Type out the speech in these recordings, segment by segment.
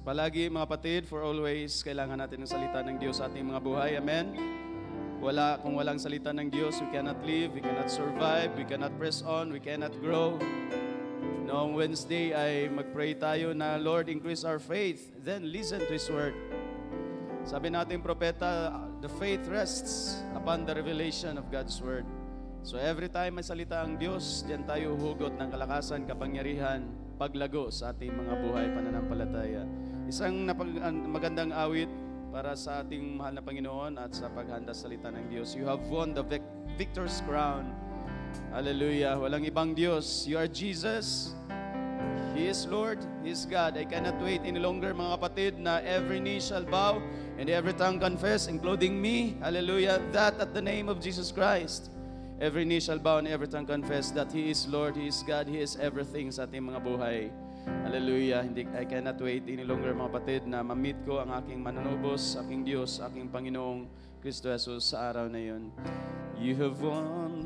Palagi mga kapatid, for always, kailangan natin ng salita ng Diyos sa ating mga buhay. Amen? Kung walang salita ng Diyos, we cannot live, we cannot survive, we cannot press on, we cannot grow. Noong Wednesday ay mag-pray tayo na, Lord, increase our faith. Then listen to His word. Sabi natin propeta, the faith rests upon the revelation of God's word. So every time may salita ang Diyos, diyan tayo hugot ng kalakasan, kapangyarihan, paglago sa ating mga buhay pananampalataya. Isang magandang awit para sa ating mahal na Panginoon at sa paghanda sa salita ng Diyos. You have won the victor's crown. Hallelujah. Walang ibang Diyos. You are Jesus. He is Lord. He is God. I cannot wait any longer, mga kapatid, na every knee shall bow and every tongue confess, including me. Hallelujah. That at the name of Jesus Christ, every knee shall bow and every tongue confess that He is Lord, He is God, He is everything sa ating mga buhay. Hallelujah. I cannot wait any longer, mga kapatid, na ma-meet ko ang aking manunubos, aking Diyos, aking Panginoong Kristo Jesus sa araw na yun. You have won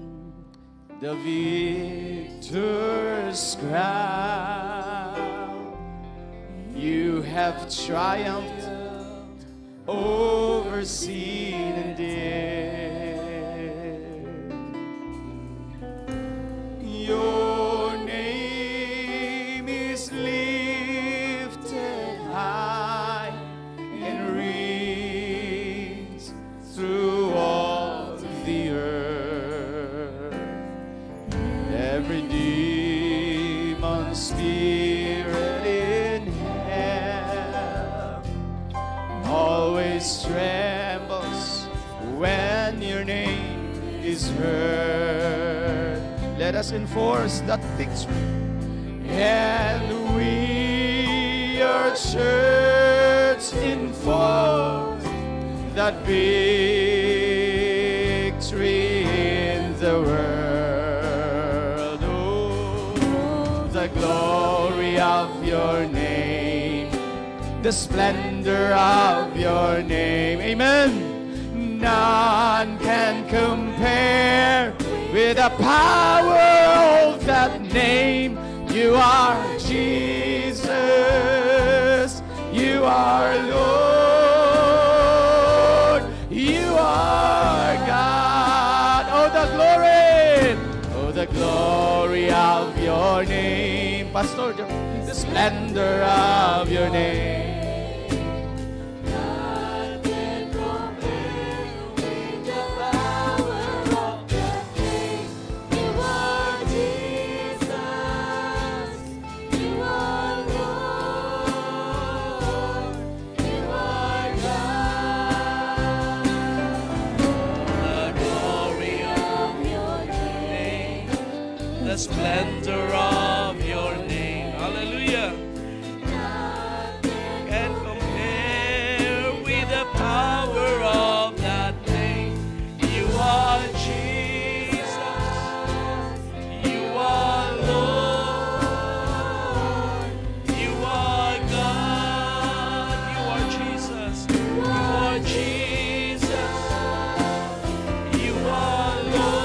the victor's crown. You have triumphed over sin and death. Your name is lifted high and rings through all the earth. Every demon spirit in hell always trembles when your name is heard. Let us enforce that victory. And we, your church, enforce that victory in the world. Oh, the glory of your name, the splendor of your name. Amen. None can compare with the power of that name. You are Jesus. You are Lord. You are God. Oh, the glory. Oh, the glory of your name. Pastor, the splendor of your name. The splendor of your name. Hallelujah. Can compare with the power of that name. You are Jesus. You are Lord. You are God. You are Jesus. You are Jesus. You are Lord.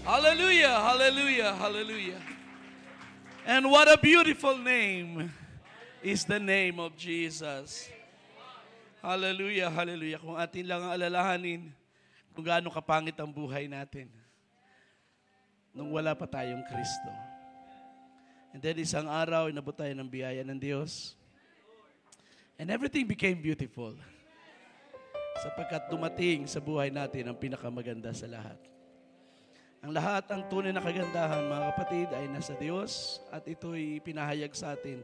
Hallelujah, hallelujah, hallelujah. And what a beautiful name is the name of Jesus. Hallelujah, hallelujah. Kung atin lang ang alalahanin kung gaano kapangit ang buhay natin nung wala pa tayong Kristo. And then isang araw, inabot tayo ng biyaya ng Diyos. And everything became beautiful. Sapagkat dumating sa buhay natin ang pinakamaganda sa lahat. Ang lahat ng tunay na kagandahan, mga kapatid, ay nasa Diyos at ito'y pinahayag sa atin,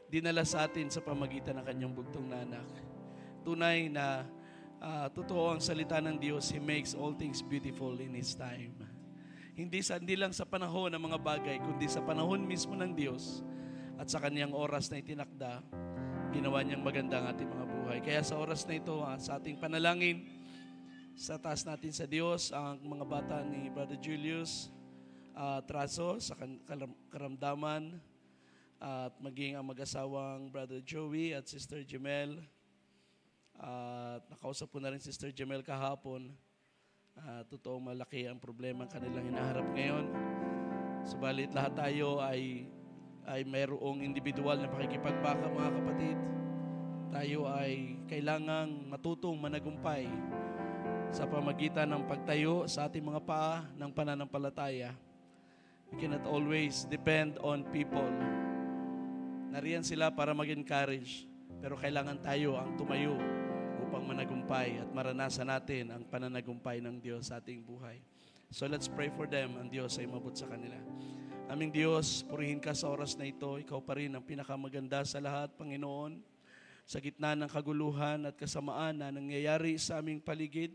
dinala sa atin sa pamagitan ng kanyang bugtong na anak. Tunay na totoo ang salita ng Diyos, He makes all things beautiful in His time. Hindi lang sa panahon ng mga bagay, kundi sa panahon mismo ng Diyos at sa kanyang oras na itinakda, ginawa niyang maganda ang ating mga buhay. Kaya sa oras na ito, sa ating panalangin, sa taas natin sa Diyos, ang mga bata ni Brother Julius Traso sa karamdaman at maging ang mag-asawang Brother Joey at Sister Jemel. At nakausap po na rin Sister Jemel kahapon. Totoo malaki ang problema ang kanilang hinaharap ngayon. Subalit lahat tayo ay mayroong individual na pakikipagbaka, mga kapatid. Tayo ay kailangang matutong managumpay sa pamagitan ng pagtayo sa ating mga paa ng pananampalataya. We cannot always depend on people. Nariyan sila para mag-encourage, pero kailangan tayo ang tumayo upang managumpay at maranasan natin ang pananagumpay ng Diyos sa ating buhay. So let's pray for them. Ang Diyos ay mabut sa kanila. Aming Diyos, purihin ka sa oras na ito. Ikaw pa rin ang pinakamaganda sa lahat, Panginoon. Sa gitna ng kaguluhan at kasamaan na nangyayari sa aming paligid.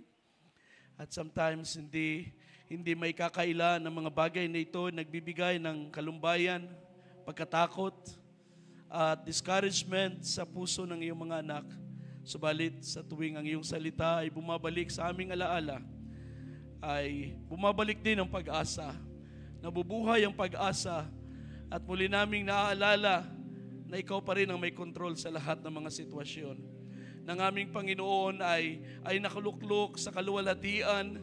At sometimes hindi may kakaila ng mga bagay na ito nagbibigay ng kalumbayan, pagkatakot, at discouragement sa puso ng iyong mga anak. Subalit sa tuwing ang iyong salita ay bumabalik sa aming alaala, ay bumabalik din ang pag-asa. Nabubuhay ang pag-asa at muli naming naaalala na ikaw pa rin ang may kontrol sa lahat ng mga sitwasyon. Ng aming Panginoon ay nakuluklok sa kaluwalhatian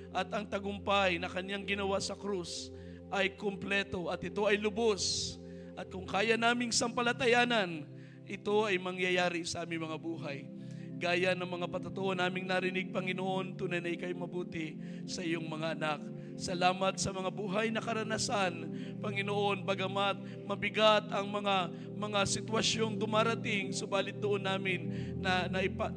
at ang tagumpay na kanyang ginawa sa krus ay kumpleto at ito ay lubos. At kung kaya naming sampalatayanan, ito ay mangyayari sa aming mga buhay. Gaya ng mga patutuo naming narinig, Panginoon, tunay na ikaw'y mabuti sa iyong mga anak. Salamat sa mga buhay na karanasan, Panginoon, bagamat mabigat ang mga sitwasyong dumarating, subalit doon namin na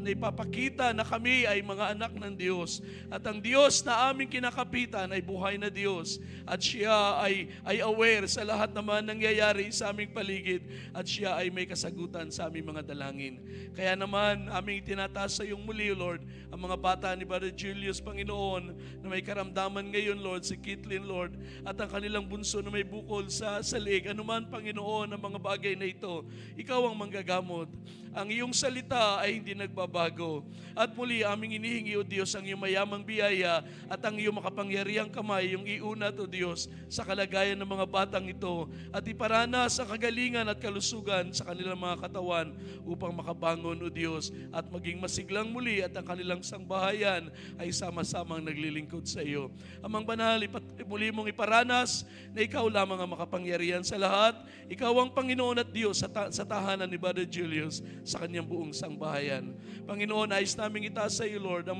ipapakita na kami ay mga anak ng Diyos. At ang Diyos na aming kinakapitan ay buhay na Diyos. At siya ay aware sa lahat naman nangyayari sa aming paligid. At siya ay may kasagutan sa aming mga dalangin. Kaya naman, aming tinataas sa iyong muli, Lord, ang mga bata ni Brother Julius, Panginoon, na may karamdaman ngayon, Lord, si Kitlin, Lord, at ang kanilang bunso na may bukol sa leeg. Anuman, Panginoon, ang mga bagay na ito, ikaw ang manggagamot. Ang iyong salita ay hindi nagbabago. At muli, aming inihingi, O Diyos, ang iyong mayamang biyaya at ang iyong makapangyarihang kamay, yung iunat, O Diyos, sa kalagayan ng mga batang ito at iparanas ang kagalingan at kalusugan sa kanilang mga katawan upang makabangon, O Diyos, at maging masiglang muli at ang kanilang sangbahayan ay sama-samang naglilingkod sa iyo. Amang banal, muli mong iparanas na ikaw lamang ang makapangyarihan sa lahat. Ikaw ang Panginoon at Diyos sa tahanan ni Brother Julius sa kanyang buong sangbahayan. Panginoon, ayos naming itaas sa iyo, Lord, ang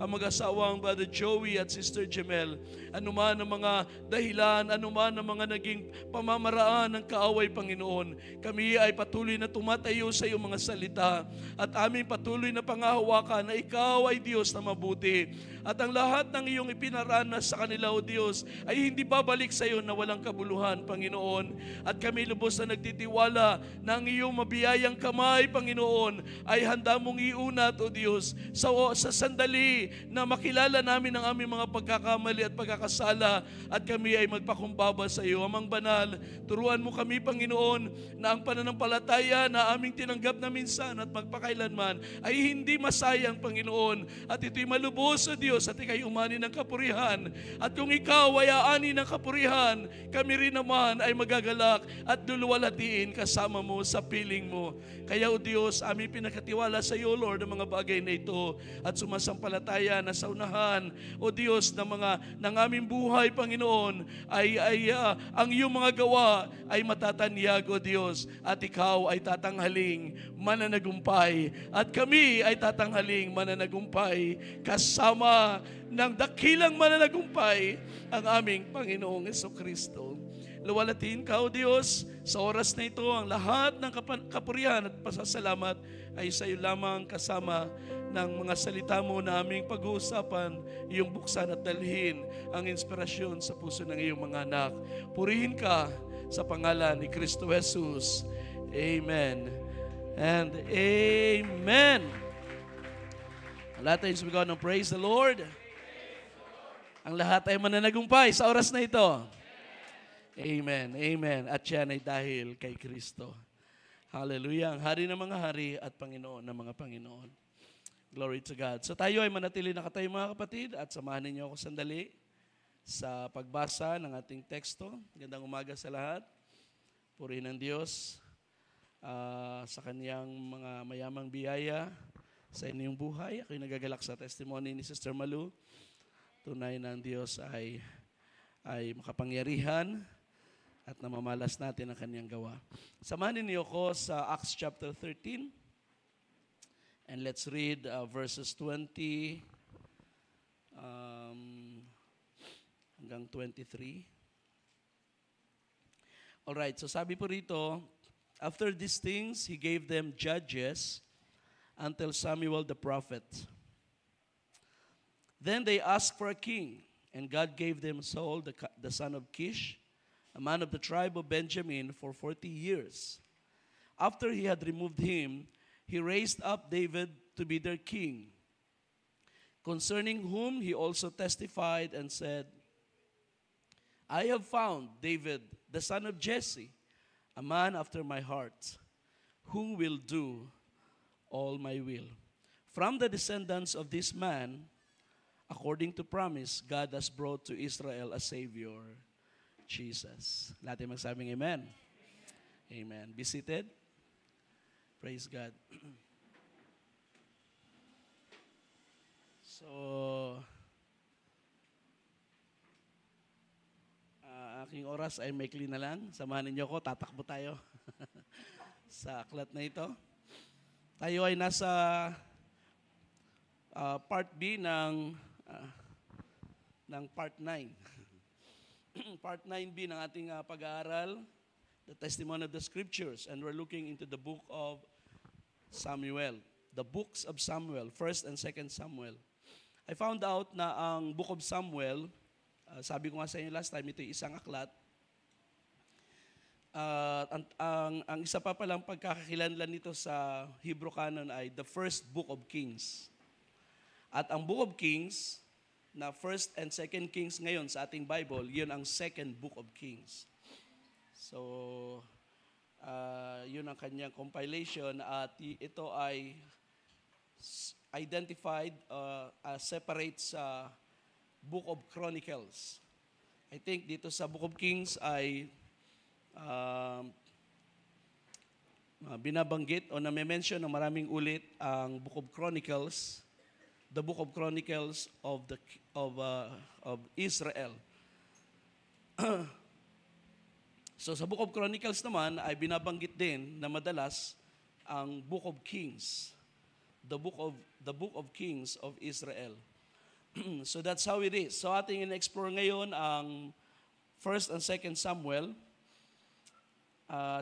mag-asawang Brother Joey at Sister Jemel. Anuman ang mga dahilan, anuman ang mga naging pamamaraan ng kaaway, Panginoon, kami ay patuloy na tumatayo sa iyong mga salita at aming patuloy na pangahawakan na ikaw ay Diyos na mabuti. At ang lahat ng iyong ipinaranas sa kanila, O Diyos, ay hindi babalik sa iyo na walang kabuluhan, Panginoon. At kami lubos na nagtitiwala na ang iyong mabiyayang kamay, Panginoon, ay handa mong iunat, O Diyos, sa sandali na makilala namin ang aming mga pagkakamali at pagkakasala at kami ay magpakumbaba sa iyo. Amang banal, turuan mo kami, Panginoon, na ang pananampalataya na aming tinanggap na minsan at magpakailanman ay hindi masayang, Panginoon, at ito'y malubos, O Diyos, at ika'y umani ng kapurihan. At kung ikaw ay aani ng kapurihan, kami rin naman ay magagalak at luluwalhatiin kasama mo sa piling mo. Kaya, O Diyos, aming pinakatiwala sa iyo, Lord, ang mga bagay na ito at sumasampalataya na sa unahan, O Diyos, ng aming buhay, Panginoon, ay ang iyong mga gawa ay matatanyag, O Diyos, at ikaw ay tatanghaling mananagumpay at kami ay tatanghaling mananagumpay kasama ng dakilang mananagumpay ang aming Panginoong Jesucristo. Luwalhatiin ka, O Diyos, sa oras na ito, ang lahat ng kapurihan at pasasalamat ay sa iyo lamang kasama ng mga salita mo na aming pag-uusapan, iyong buksan at dalhin ang inspirasyon sa puso ng iyong mga anak. Purihin ka sa pangalan ni Kristo Jesus. Amen and amen. Lahat tayo sumigaw ng praise the Lord. Ang lahat ay mananagumpay sa oras na ito. Amen, amen. At yan ay dahil kay Kristo. Hallelujah. Ang hari ng mga hari at Panginoon ng mga Panginoon. Glory to God. So tayo ay manatili nakatayo, mga kapatid, at samahan ninyo ako sandali sa pagbasa ng ating teksto. Gandang umaga sa lahat. Purihin ang Diyos sa kaniyang mga mayamang biyaya sa inyong buhay. Ako'y nagagalak sa testimony ni Sister Malu. Tunay na ang Diyos ay makapangyarihan at namamalas natin ang kanyang gawa. Samahan niyo ako sa Acts chapter 13 and let's read verses 20 hanggang 23. Alright, so sabi po rito, after these things, He gave them judges until Samuel the prophet. Then they asked for a king, and God gave them Saul, the son of Kish, a man of the tribe of Benjamin, for 40 years. After he had removed him, he raised up David to be their king, concerning whom he also testified and said, I have found David, the son of Jesse, a man after my heart, who will do all my will. From the descendants of this man, according to promise, God has brought to Israel a Savior, Jesus. Lahat magsabing amen. Amen. Be seated. Praise God. So, aking oras ay maikli na lang. Samahan niyo ko, tatakbo tayo sa aklat na ito. Tayo ay nasa part B ng part 9. Part 9B ng ating pag-aaral, the testimony of the scriptures, and we're looking into the book of Samuel. The books of Samuel, 1st and 2nd Samuel. I found out na ang book of Samuel, sabi ko nga sa inyo last time, ito yung isang aklat. Ang isa pa palang pagkakakilanlan nito sa Hebrew canon ay the first book of Kings. At ang book of Kings, na 1st and 2nd Kings ngayon sa ating Bible, yun ang 2nd book of Kings. So, yun ang kanyang compilation at ito ay identified separate sa Book of Chronicles. I think dito sa Book of Kings ay binabanggit o name-mention na maraming ulit ang Book of Chronicles, the Book of Chronicles of Israel. So sa Book of Chronicles naman ay binabanggit din na madalas ang Book of Kings, the Book of Kings of Israel. So that's how it is. So ating in-explore ngayon ang 1st and 2nd Samuel.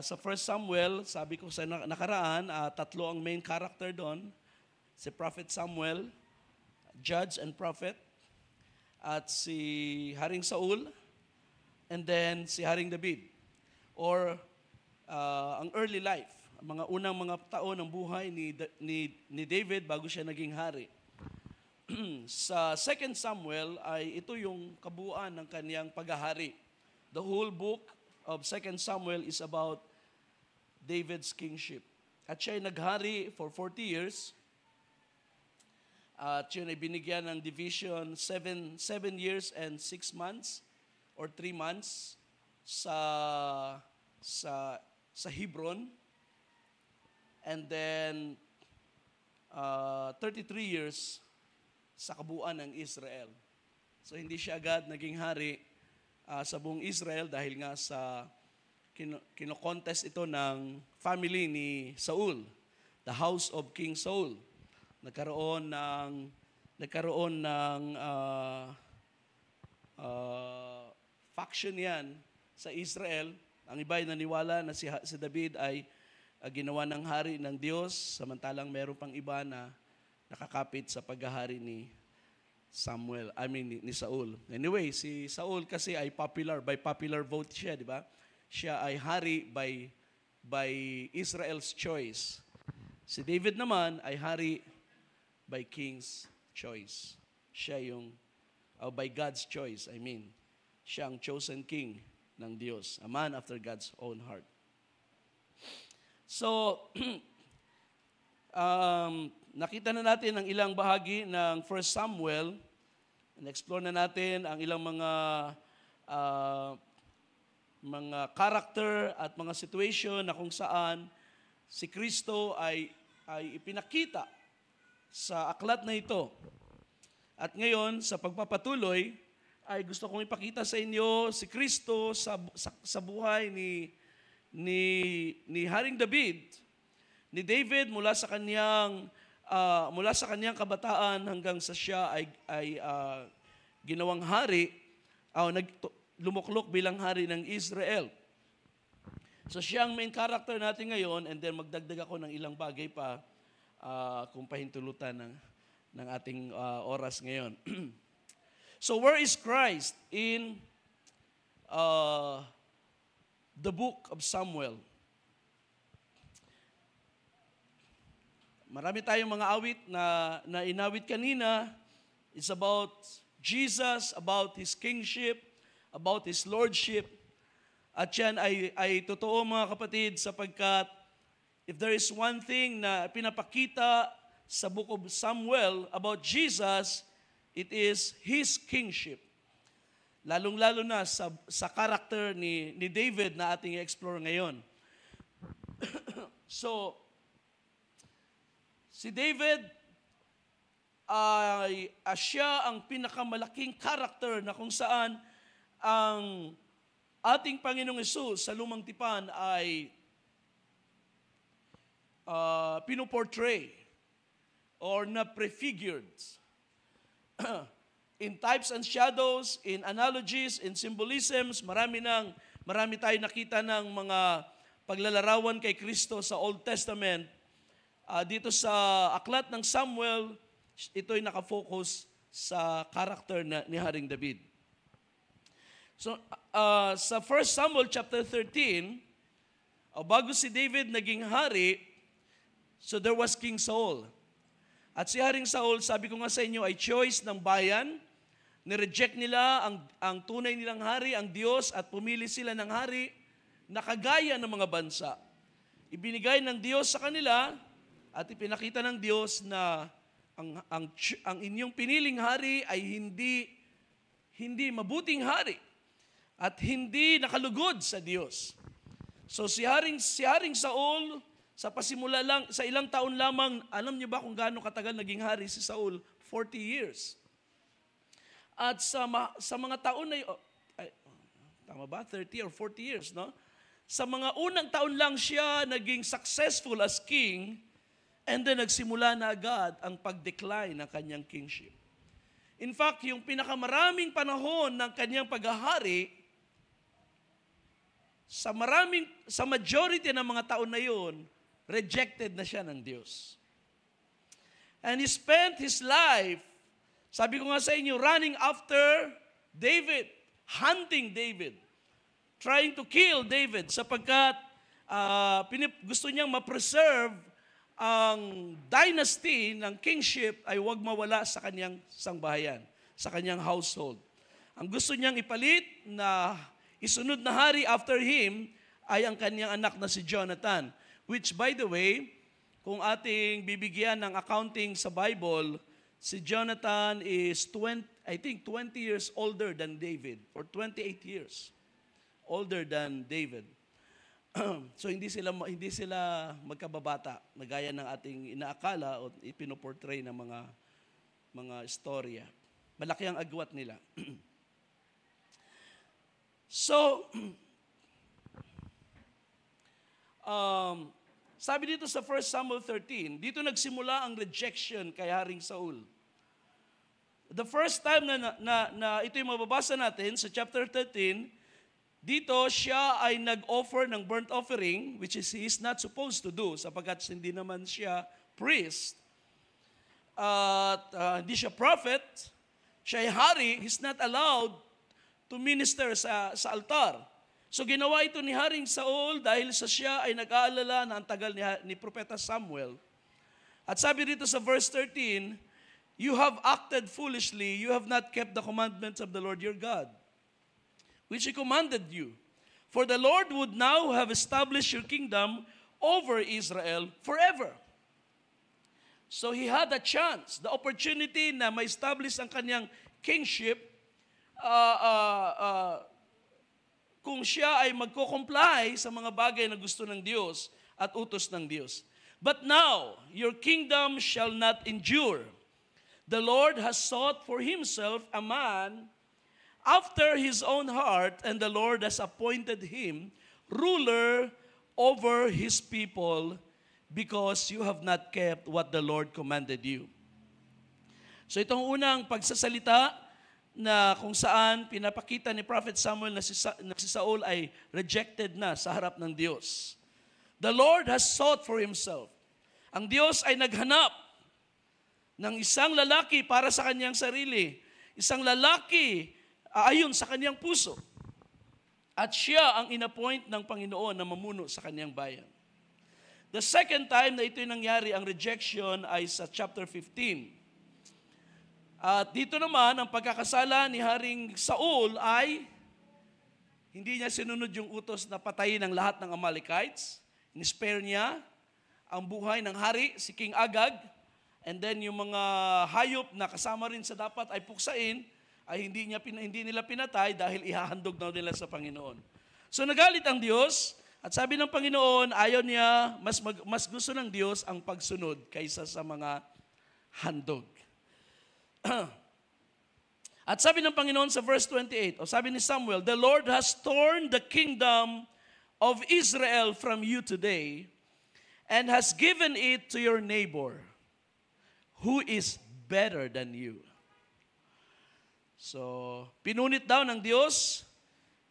Sa 1st Samuel, sabi ko sa nakaraan, tatlo ang main character doon. Si Prophet Samuel, Judge and Prophet, at si Haring Saul, and then si Haring David. Or ang early life, mga unang mga taon ng buhay ni David bago siya naging hari. Sa 2nd Samuel ay ito yung kabuuan ng kaniyang paghahari. The whole book of 2nd Samuel is about David's kingship. At siya ay naghari for 40 years. At yun ay binigyan ng division 7 years and 6 months or 3 months sa Hebron. And then 33 years sa kabuuan ng Israel. So hindi siya agad naging hari sa buong Israel dahil nga sa kino-contest ito ng family ni Saul, the house of King Saul. Nagkaroon ng faction yan sa Israel. Ang iba ay naniwala na si David ay ginawa ng hari ng Diyos, samantalang meron pang iba na nakakapit sa paghahari ni Saul. Anyway, si Saul kasi ay by popular vote siya, di ba? Siya ay hari by Israel's choice. Si David naman ay hari by king's choice. Siya yung, by God's choice, siya ang chosen king ng Diyos, a man after God's own heart. So, nakita na natin ang ilang bahagi ng 1 Samuel. Na-explore na natin ang ilang mga character at mga situation na kung saan si Kristo ay ipinakita sa aklat na ito. At ngayon, sa pagpapatuloy, ay gusto kong ipakita sa inyo si Kristo sa buhay ni Haring David. Ni David mula sa kanyang kabataan hanggang sa siya ay ginawang hari, lumuklok bilang hari ng Israel. So siya ang main character natin ngayon, and then magdagdag ako ng ilang bagay pa kung pahintulutan ng ating oras ngayon. So where is Christ in the book of Samuel? Marami tayong mga awit na inawit kanina. It's about Jesus, about His kingship, about His lordship. At yan ay totoo mga kapatid, sapagkat if there is one thing na pinapakita sa book of Samuel about Jesus, it is His kingship. Lalong-lalo na sa karakter ni David na ating i-explore ngayon. So, si David ay siya ang pinakamalaking karakter na kung saan ang ating Panginoong Hesus sa Lumang Tipan ay pinoportray or na-prefigured in types and shadows, in analogies, in symbolisms. Marami tayo nakita ng mga paglalarawan kay Kristo sa Old Testament. Dito sa aklat ng Samuel, ito'y nakafocus sa karakter ni Haring David. So, sa 1 Samuel chapter 13, bago si David naging hari, so there was King Saul. At si Haring Saul, sabi ko nga sa inyo, ay choice ng bayan. Nireject nila ang tunay nilang hari, ang Diyos, at pumili sila ng hari na kagaya ng mga bansa. Ibinigay ng Diyos sa kanila at ipinakita ng Diyos na ang inyong piniling hari ay hindi mabuting hari at hindi nakalugod sa Diyos. So si Haring Saul, sa pasimula lang, sa ilang taon lamang, alam niyo ba kung gaano katagal naging hari si Saul? 40 years. At sa mga taon na tama ba? 30 or 40 years, no? Sa mga unang taon lang siya naging successful as king, and then nagsimula na agad ang pag-decline ng kanyang kingship. In fact, yung pinakamaraming panahon ng kanyang paghahari, sa majority ng mga taon na yun, rejected na siya ng Diyos. And he spent his life, sabi ko nga sa inyo, running after David, hunting David, trying to kill David, sapagkat gusto niyang ma-preserve ang dynasty ng kingship ay huwag mawala sa kanyang sangbahayan, sa kanyang household. Ang gusto niyang ipalit na isunod na hari after him ay ang kanyang anak na si Jonathan, which by the way, kung ating bibigyan ng accounting sa Bible, si Jonathan is 20 years older than David, or 28 years older than David. So hindi sila magkababata na gaya ng ating inaakala o ipinoportray ng mga istorya. Malaki ang agwat nila. So, sabi dito sa 1 Samuel 13, dito nagsimula ang rejection kay Haring Saul. The first time na ito yung mababasa natin sa chapter 13, dito siya ay nag-offer ng burnt offering, which is he is not supposed to do sapagkat hindi naman siya priest. At hindi siya prophet, siya ay hari, he's not allowed to minister sa altar. So ginawa ito ni Haring Saul dahil sa siya ay nag-aalala na ang tagal ni Propeta Samuel. At sabi dito sa verse 13, you have acted foolishly, you have not kept the commandments of the Lord your God, which He commanded you. For the Lord would now have established your kingdom over Israel forever. So he had a chance, the opportunity na ma-establish ang kanyang kingship kung siya ay magko-comply sa mga bagay na gusto ng Diyos at utos ng Diyos. But now, your kingdom shall not endure. The Lord has sought for himself a man after his own heart, and the Lord has appointed him ruler over his people, because you have not kept what the Lord commanded you. So itong unang pagsasalita na kung saan pinapakita ni Prophet Samuel na si Saul ay rejected na sa harap ng Diyos. The Lord has sought for himself. Ang Diyos ay naghanap ng isang lalaki para sa kanyang sarili. Isang lalaki ayon sa kanyang puso. At siya ang inappoint ng Panginoon na mamuno sa kanyang bayan. The second time na ito nangyari, ang rejection, ay sa chapter 15. At dito naman, ang pagkakasala ni Haring Saul ay hindi niya sinunod yung utos na patayin ang lahat ng Amalekites. In-spare niya ang buhay ng hari, si King Agag. And then yung mga hayop na kasama rin sa dapat ay puksain, ay hindi nila pinatay dahil ihahandog na nila sa Panginoon. So nagalit ang Diyos, at sabi ng Panginoon, ayaw niya, mas gusto ng Diyos ang pagsunod kaysa sa mga handog. At sabi ng Panginoon sa verse 28, o sabi ni Samuel, the Lord has torn the kingdom of Israel from you today and has given it to your neighbor, who is better than you. So, pinunit daw ng Diyos,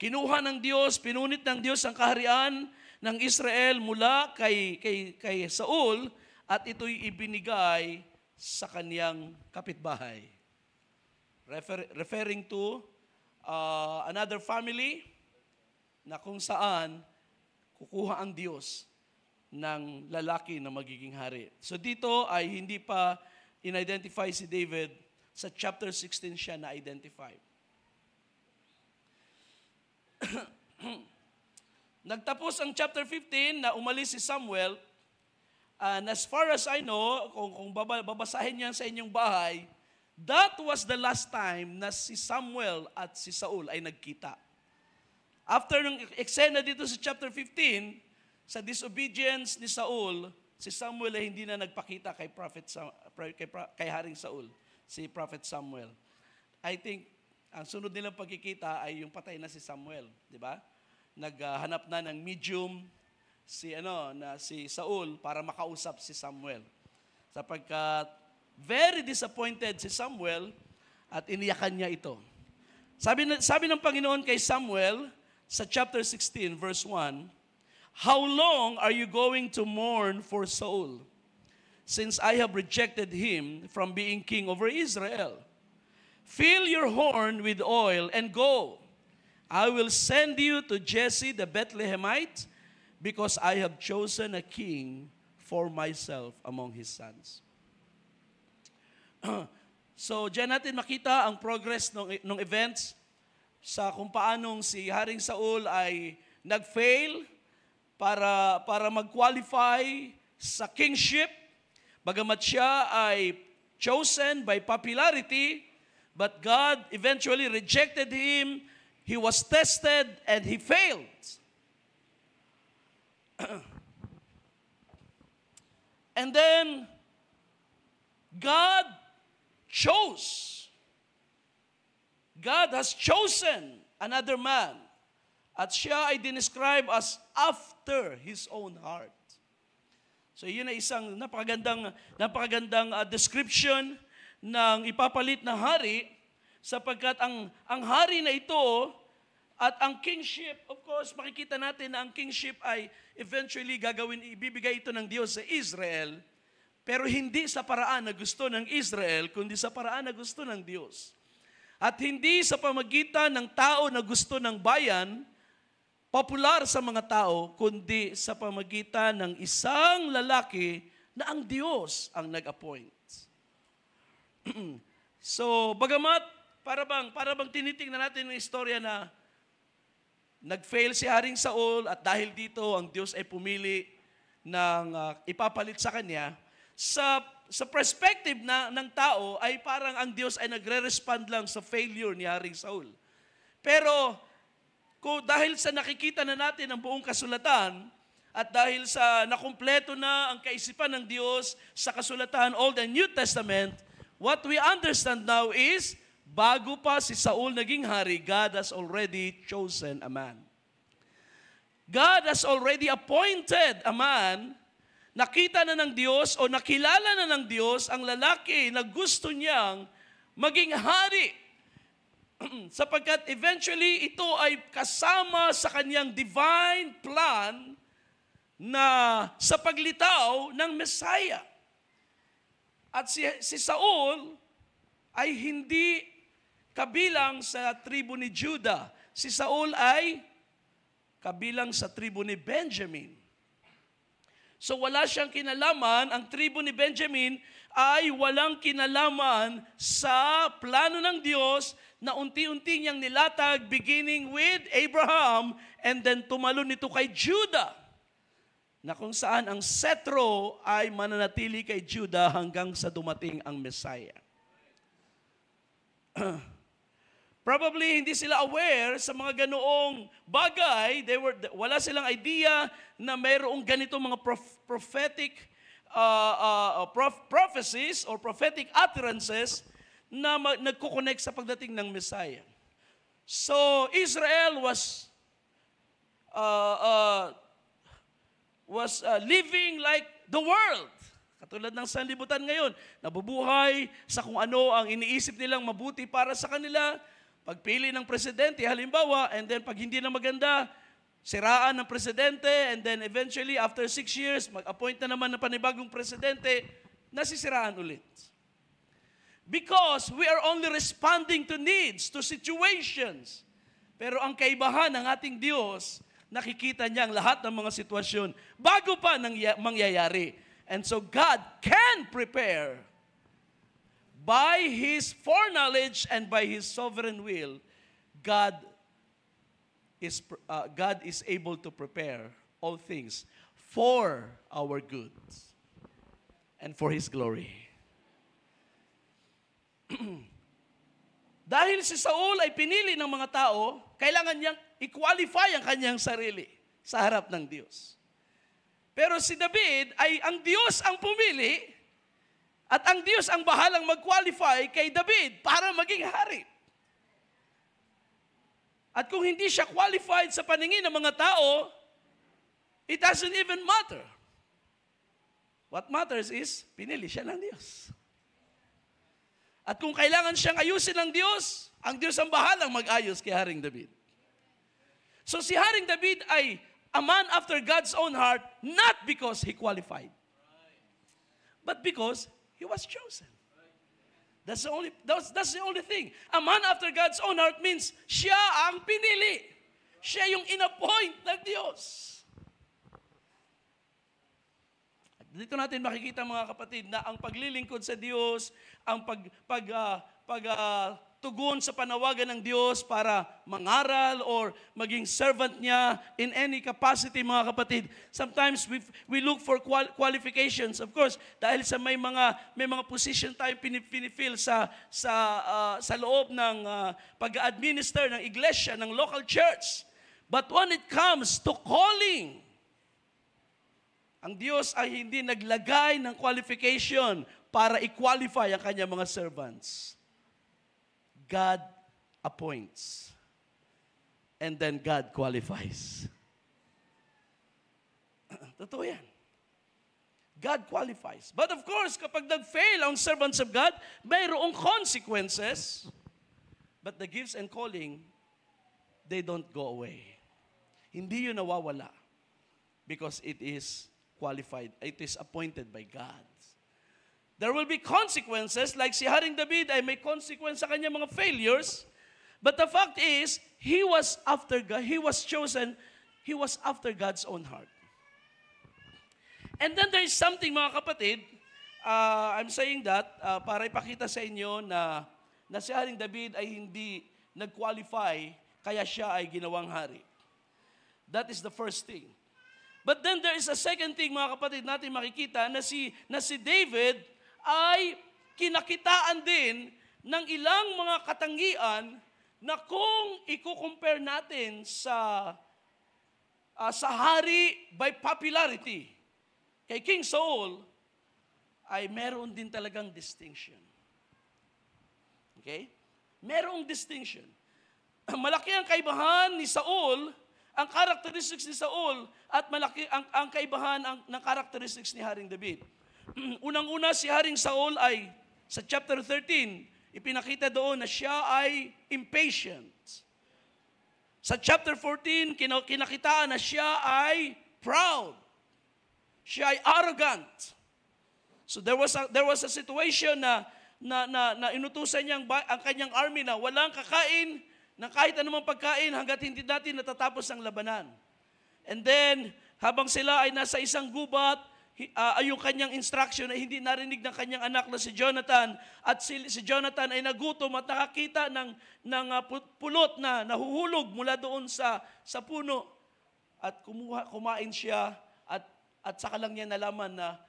kinuha ng Diyos, pinunit ng Diyos ang kaharian ng Israel mula kay Saul, at ito'y ibinigay sa kaniyang kapitbahay. Referring to another family na kung saan kukuha ang Diyos ng lalaki na magiging hari. So dito ay hindi pa in-identify si David. Sa chapter 16 siya na-identify. Nagtapos ang chapter 15 na umalis si Samuel. And as far as I know, kung babasahin niyan sa inyong bahay, that was the last time na si Samuel at si Saul ay nagkita. After ng eksena dito sa chapter 15, sa disobedience ni Saul, si Samuel ay hindi na nagpakita kay Haring Saul, si Prophet Samuel. I think ang sunod nilang pagkikita ay yung patay na si Samuel, di ba? Naghanap na ng medium si Saul para makausap si Samuel. Sapagkat very disappointed si Samuel at iniyakan niya ito. Sabi ng Panginoon kay Samuel sa chapter 16 verse 1, how long are you going to mourn for Saul, since I have rejected him from being king over Israel? Fill your horn with oil and go. I will send you to Jesse the Bethlehemite, because I have chosen a king for myself among his sons. So, diyan natin makita ang progress ng events sa kung paanong si Haring Saul ay nag-fail para mag-qualify sa kingship. Bagamat siya ay chosen by popularity, but God eventually rejected him. He was tested and he failed. And then, God has chosen another man. At siya ay dinescribe as after his own heart. So yun ay isang napakagandang description ng ipapalit na hari, sapagkat ang hari na ito at ang kingship, of course, makikita natin na ang kingship ay eventually ibibigay ito ng Diyos sa Israel, pero hindi sa paraan na gusto ng Israel, kundi sa paraan na gusto ng Diyos. At hindi sa pamagitan ng tao na gusto ng bayan, popular sa mga tao, kundi sa pamagitan ng isang lalaki na ang Diyos ang nag-appoint. So, bagamat para bang tinitingnan natin ng istorya na nag-fail si Haring Saul at dahil dito ang Diyos ay pumili ng ipapalit sa kanya, sa perspective ng tao ay parang ang Diyos ay nagre-respond lang sa failure ni Haring Saul. Pero dahil sa nakikita na natin ang buong kasulatan at dahil sa nakumpleto na ang kaisipan ng Diyos sa kasulatan, Old and New Testament, what we understand now is, bago pa si Saul naging hari, God has already chosen a man. God has already appointed a man. Nakita na ng Diyos o nakilala na ng Diyos ang lalaki na gusto niyang maging hari. Sapagkat eventually ito ay kasama sa kanyang divine plan na sa paglitaw ng Messiah. At si Saul ay hindi kabilang sa tribo ni Judah. Si Saul ay kabilang sa tribo ni Benjamin. So wala siyang kinalaman, ang tribo ni Benjamin ay walang kinalaman sa plano ng Diyos na unti-unti niyang nilatag beginning with Abraham and then tumalon ito kay Judah, na kung saan ang setro ay mananatili kay Judah hanggang sa dumating ang Messiah. Probably hindi sila aware sa mga ganoong bagay. Wala silang idea na mayroong ganito mga prophetic prophecies or prophetic utterances na nagko-connect sa pagdating ng Messiah. So Israel was living like the world. Katulad ng sanlibutan ngayon, nabubuhay sa kung ano ang iniisip nilang mabuti para sa kanila. Pagpili ng presidente, halimbawa, and then pag hindi na maganda, siraan ng presidente, and then eventually, after 6 years, mag-appoint na naman ng panibagong presidente, nasisiraan ulit. Because we are only responding to needs, to situations. Pero ang kaibahan ng ating Diyos, nakikita niya ang lahat ng mga sitwasyon bago pa mangyayari. And so God can prepare by His foreknowledge and by His sovereign will. God is able to prepare all things for our good and for His glory. Dahil si Saul ay pinili ng mga tao, kailangan niyang i-qualify ang kanyang sarili sa harap ng Diyos. Pero si David ay ang Diyos ang pumili at ang Diyos ang bahalang mag-qualify kay David para maging hari. At kung hindi siya qualified sa paningin ng mga tao, it doesn't even matter. What matters is, pinili siya ng Diyos. At kung kailangan siyang ayusin ng Diyos, ang Diyos ang bahalang mag-ayos kay Haring David. So si Haring David ay a man after God's own heart, not because he qualified, but because he was chosen. That's the only thing. A man after God's own heart means siya ang pinili. Siya yung in-appoint ng Diyos. Dito natin makikita mga kapatid na ang paglilingkod sa Diyos, ang tugon sa panawagan ng Diyos para mangaral or maging servant niya in any capacity, mga kapatid. Sometimes we look for qualifications. Of course, dahil sa may mga position tayong pinifil sa loob ng pag-administer ng iglesia, ng local church. But when it comes to calling, ang Diyos ay hindi naglagay ng qualification para i-qualify ang kanyang mga servants. God appoints. And then God qualifies. Totoo yan. God qualifies. But of course, kapag nag-fail ang servants of God, mayroong consequences. But the gifts and calling, they don't go away. Hindi yun nawawala. Because it is qualified. It is appointed by God. There will be consequences, like si Haring David ay may consequence sa kanyang mga failures, but the fact is, he was after God, he was chosen, he was after God's own heart. And then there is something, mga kapatid, I'm saying that para ipakita sa inyo na si Haring David ay hindi nag-qualify, kaya siya ay ginawang hari. That is the first thing. But then there is a second thing, mga kapatid, natin makikita na si David ay kinakitaan din ng ilang mga katangian na kung i-compare natin sa hari by popularity kay King Saul, ay meron din talagang distinction. Okay? Merong distinction. Malaki ang kaibahan ni Saul, ang characteristics ni Saul, at malaki ang kaibahan ng characteristics ni Haring David. Unang-una, si Haring Saul ay, sa chapter 13, ipinakita doon na siya ay impatient. Sa chapter 14, kinakitaan na siya ay proud. Siya ay arrogant. So there was a situation na inutusan niyang ang kanyang army na walang kakain ng kahit anumang pagkain hanggat hindi natin natatapos ang labanan. And then, habang sila ay nasa isang gubat, yung kanyang instruction ay hindi narinig ng kanyang anak na si Jonathan, at si Jonathan ay nagutom at nakakita ng pulot na nahuhulog mula doon sa puno. At kumain siya, at saka lang niya nalaman na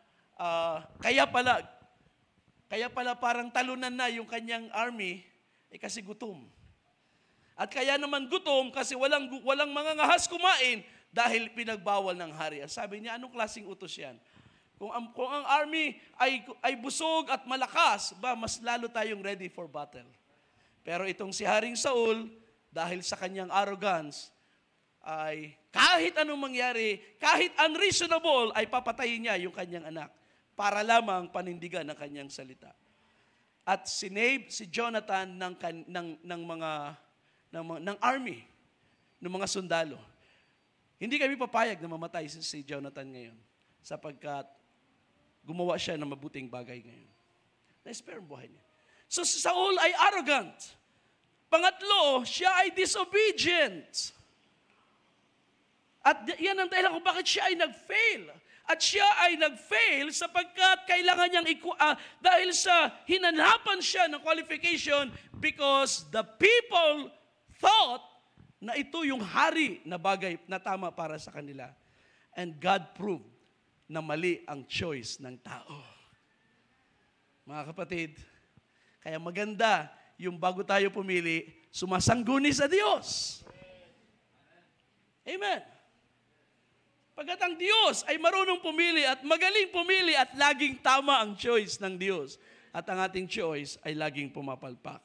kaya pala parang talunan na yung kanyang army kasi gutom. At kaya naman gutom kasi walang mga ngahas kumain dahil pinagbawal ng hari. Sabi niya, anong klaseng utos yan? Kung ang army ay busog at malakas, mas lalo tayong ready for battle. Pero itong si Haring Saul, dahil sa kanyang arrogance, ay kahit anong mangyari, kahit unreasonable, ay papatayin niya yung kanyang anak para lamang panindigan ng kanyang salita. At sinave si Jonathan ng army, ng mga sundalo. Hindi kami papayag na mamatay si Jonathan ngayon sapagkat gumawa siya ng mabuting bagay ngayon. Na-spare ang buhay niya. So si Saul ay arrogant. Pangatlo, siya ay disobedient. At yan ang dahilan kung bakit siya ay nag-fail. At siya ay nag-fail sapagkat kailangan niyang dahil sa hinanapan siya ng qualification because the people thought na ito yung hari na bagay na tama para sa kanila. And God proved na mali ang choice ng tao. Mga kapatid, kaya maganda yung bago tayo pumili, sumasangguni sa Diyos. Amen. Pagkat ang Diyos ay marunong pumili at magaling pumili at laging tama ang choice ng Diyos. At ang ating choice ay laging pumapalpak.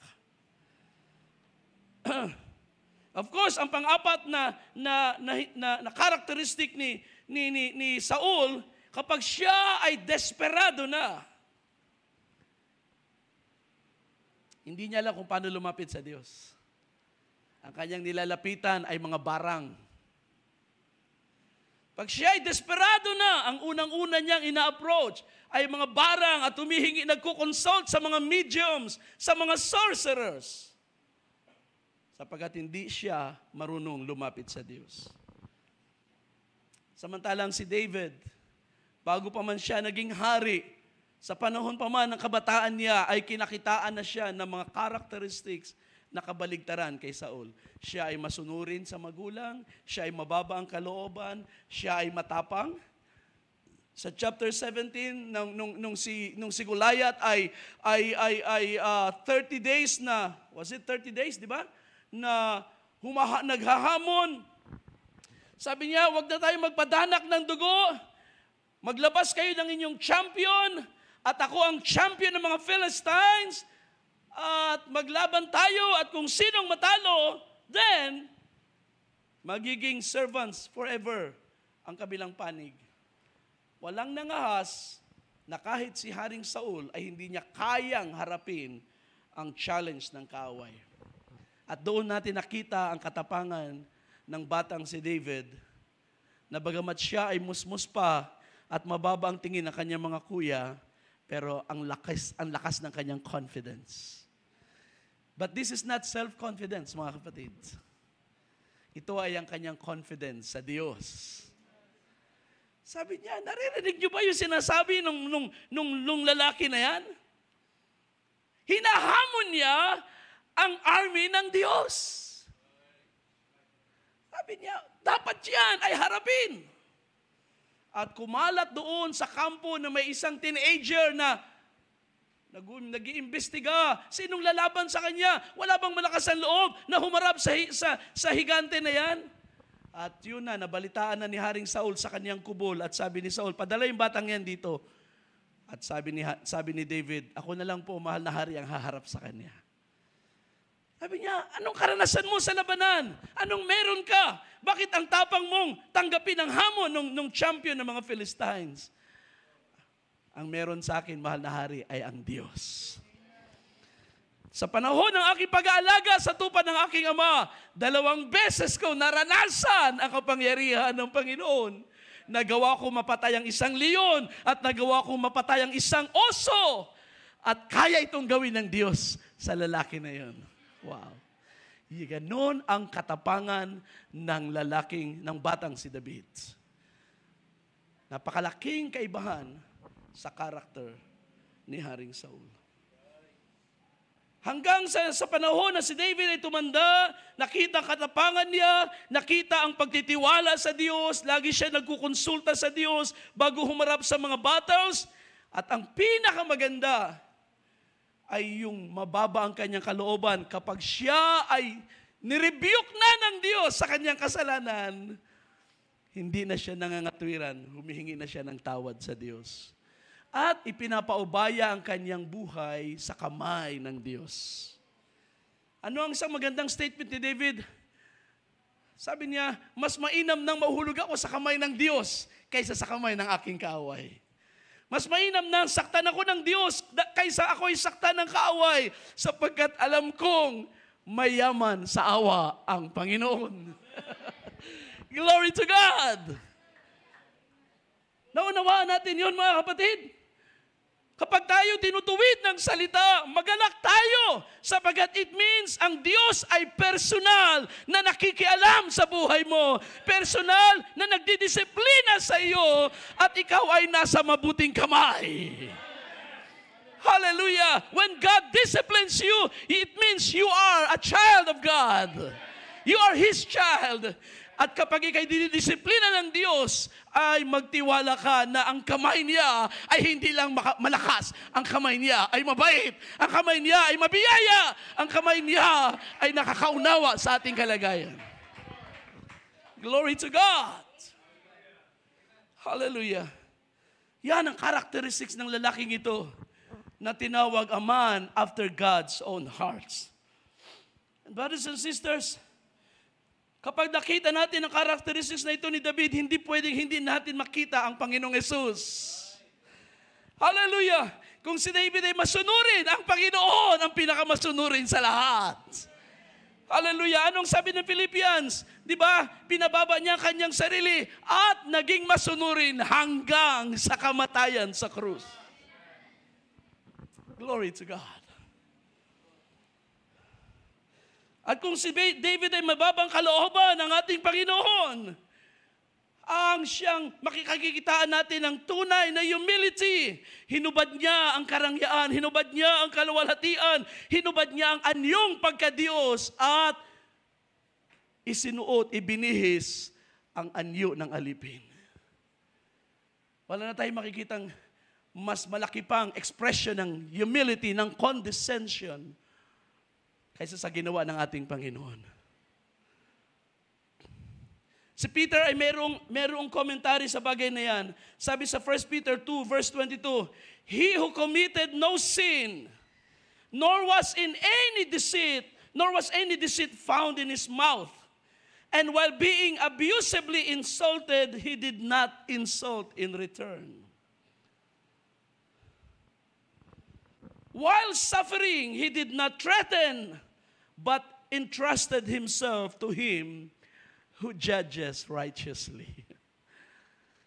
Of course, ang pang-apat na characteristic ni Saul, kapag siya ay desperado na, hindi niya alam kung paano lumapit sa Diyos. Ang kanyang nilalapitan ay mga barang. Pag siya ay desperado na, ang unang-una niyang ina-approach ay mga barang at humihingi, nagko-consult sa mga mediums, sa mga sorcerers. Sapagkat hindi siya marunong lumapit sa Diyos. Samantalang si David, bago pa man siya naging hari, sa panahon pa man ng kabataan niya ay kinakitaan na siya ng mga characteristics na kabaligtaran kay Saul. Siya ay masunurin sa magulang, siya ay mababa ang kalooban, siya ay matapang. Sa chapter 17, nung si Goliath ay 30 days na, was it 30 days, di ba? Na naghahamon. Sabi niya, wag na tayo magpadanak ng dugo. Maglabas kayo ng inyong champion at ako ang champion ng mga Philistines. At maglaban tayo at kung sinong matalo, then magiging servants forever ang kabilang panig. Walang nangahas na kahit si Haring Saul ay hindi niya kayang harapin ang challenge ng kaaway. At doon natin nakita ang katapangan ng batang si David na bagamat siya ay musmus pa at mababa ang tingin ng kanyang mga kuya, pero ang lakas ng kanyang confidence. But this is not self-confidence, mga kapatid. Ito ay ang kanyang confidence sa Diyos. Sabi niya, naririnig niyo ba yung sinasabi nung lalaki na yan? Hinahamon niya ang army ng Diyos. Sabi niya, dapat yan ay harapin. At kumalat doon sa kampo na may isang teenager na nag-iimbestiga. Sinong lalaban sa kanya? Wala bang malakas ang loob na humarap sa higante na yan? At yun na, nabalitaan na ni Haring Saul sa kanyang kubol at sabi ni Saul, padala yung batang yan dito. At sabi ni David, ako na lang po, mahal na hari, ang haharap sa kanya. Sabi niya, anong karanasan mo sa labanan? Anong meron ka? Bakit ang tapang mong tanggapin ang hamon ng champion ng mga Philistines? Ang meron sa akin, mahal na hari, ay ang Diyos. Sa panahon ng aking pag-aalaga sa tupa ng aking ama, 2 beses ko naranasan ang kapangyarihan ng Panginoon. Nagawa ko mapatay ang isang leon at nagawa ko mapatay ang isang oso. At kaya itong gawin ng Diyos sa lalaki na yun. Wow. Ganon ang katapangan ng batang si David. Napakalaking kaibahan sa karakter ni Haring Saul. Hanggang sa panahon na si David ay tumanda, nakita ang katapangan niya, nakita ang pagtitiwala sa Diyos, lagi siya nagkukonsulta sa Diyos bago humarap sa mga battles. At ang pinakamaganda ay yung mababa ang kanyang kalooban kapag siya ay nirebuke na ng Diyos sa kanyang kasalanan, hindi na siya nangangatwiran, humihingi na siya ng tawad sa Diyos. At ipinapaubaya ang kanyang buhay sa kamay ng Diyos. Ano ang isang magandang statement ni David? Sabi niya, mas mainam nang mahulog ako sa kamay ng Diyos kaysa sa kamay ng aking kaaway. Mas mainam na saktan ako ng Diyos kaysa ako'y saktan ng kaaway sapagkat alam kong mayaman sa awa ang Panginoon. Glory to God! Naunawaan natin yun, mga kapatid. Kapag tayo tinutuwid ng salita, magalak tayo sapagkat it means ang Diyos ay personal na nakikialam sa buhay mo. Personal na nagdidisiplina sa iyo at ikaw ay nasa mabuting kamay. Hallelujah! When God disciplines you, it means you are a child of God. You are His child. At kapag ikay dinidisiplina ng Diyos, ay magtiwala ka na ang kamay niya ay hindi lang malakas. Ang kamay niya ay mabait. Ang kamay niya ay mabiyaya. Ang kamay niya ay nakakaunawa sa ating kalagayan. Glory to God! Hallelujah! Yan ang characteristics ng lalaking ito na tinawag a man after God's own hearts. And brothers and sisters, kapag nakita natin ang characteristics na ito ni David, hindi pwedeng hindi natin makita ang Panginoong Yesus. Hallelujah! Kung si David ay masunurin, ang Panginoon ang pinakamasunurin sa lahat. Hallelujah! Anong sabi ng Philippians? Di ba? Pinababa niya kanyang sarili at naging masunurin hanggang sa kamatayan sa krus. Glory to God. At kung si David ay mababang kalooban ng ating Panginoon, ang siyang makikakikitaan natin ng tunay na humility. Hinubad niya ang karangyaan, hinubad niya ang kaluwalhatian, hinubad niya ang anyong pagkadiyos at isinuot, ibinihis ang anyo ng alipin. Wala na tayong makikitang mas malaki pang expression ng humility, ng condescension kaysa sa ginawa ng ating Panginoon. Si Peter ay merong komentary sa bagay na yan. Sabi sa 1 Peter 2 verse 22, He who committed no sin, nor was any deceit found in his mouth. And while being abusively insulted, he did not insult in return. While suffering, he did not threaten, but entrusted himself to him who judges righteously.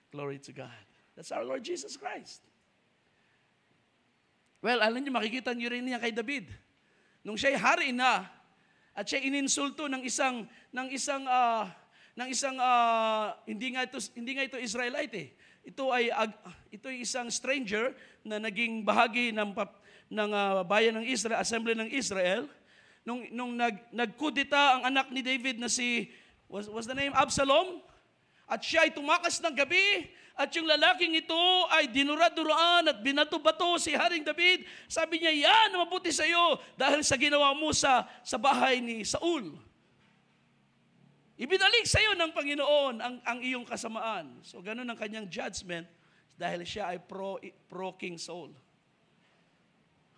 Glory to God. That's our Lord Jesus Christ. Well, alam niyo, makikita niyo rin niya kay David. Nung siya'y hari na, at siya ininsulto ng isang hindi nga ito Israelite eh. Ito ay isang stranger na naging bahagi ng bayan ng Israel, assembly ng Israel. Nung nagkudita ang anak ni David na was the name Absalom, at siya ay tumakas ng gabi, at yung lalaking ito ay dinura-duraan at binato-bato si Haring David. Sabi niya, yan, mabuti sa iyo dahil sa ginawa mo sa bahay ni Saul. Ibinalik sa iyo ng Panginoon ang iyong kasamaan. So ganun ang kanyang judgment dahil siya ay pro-King Saul.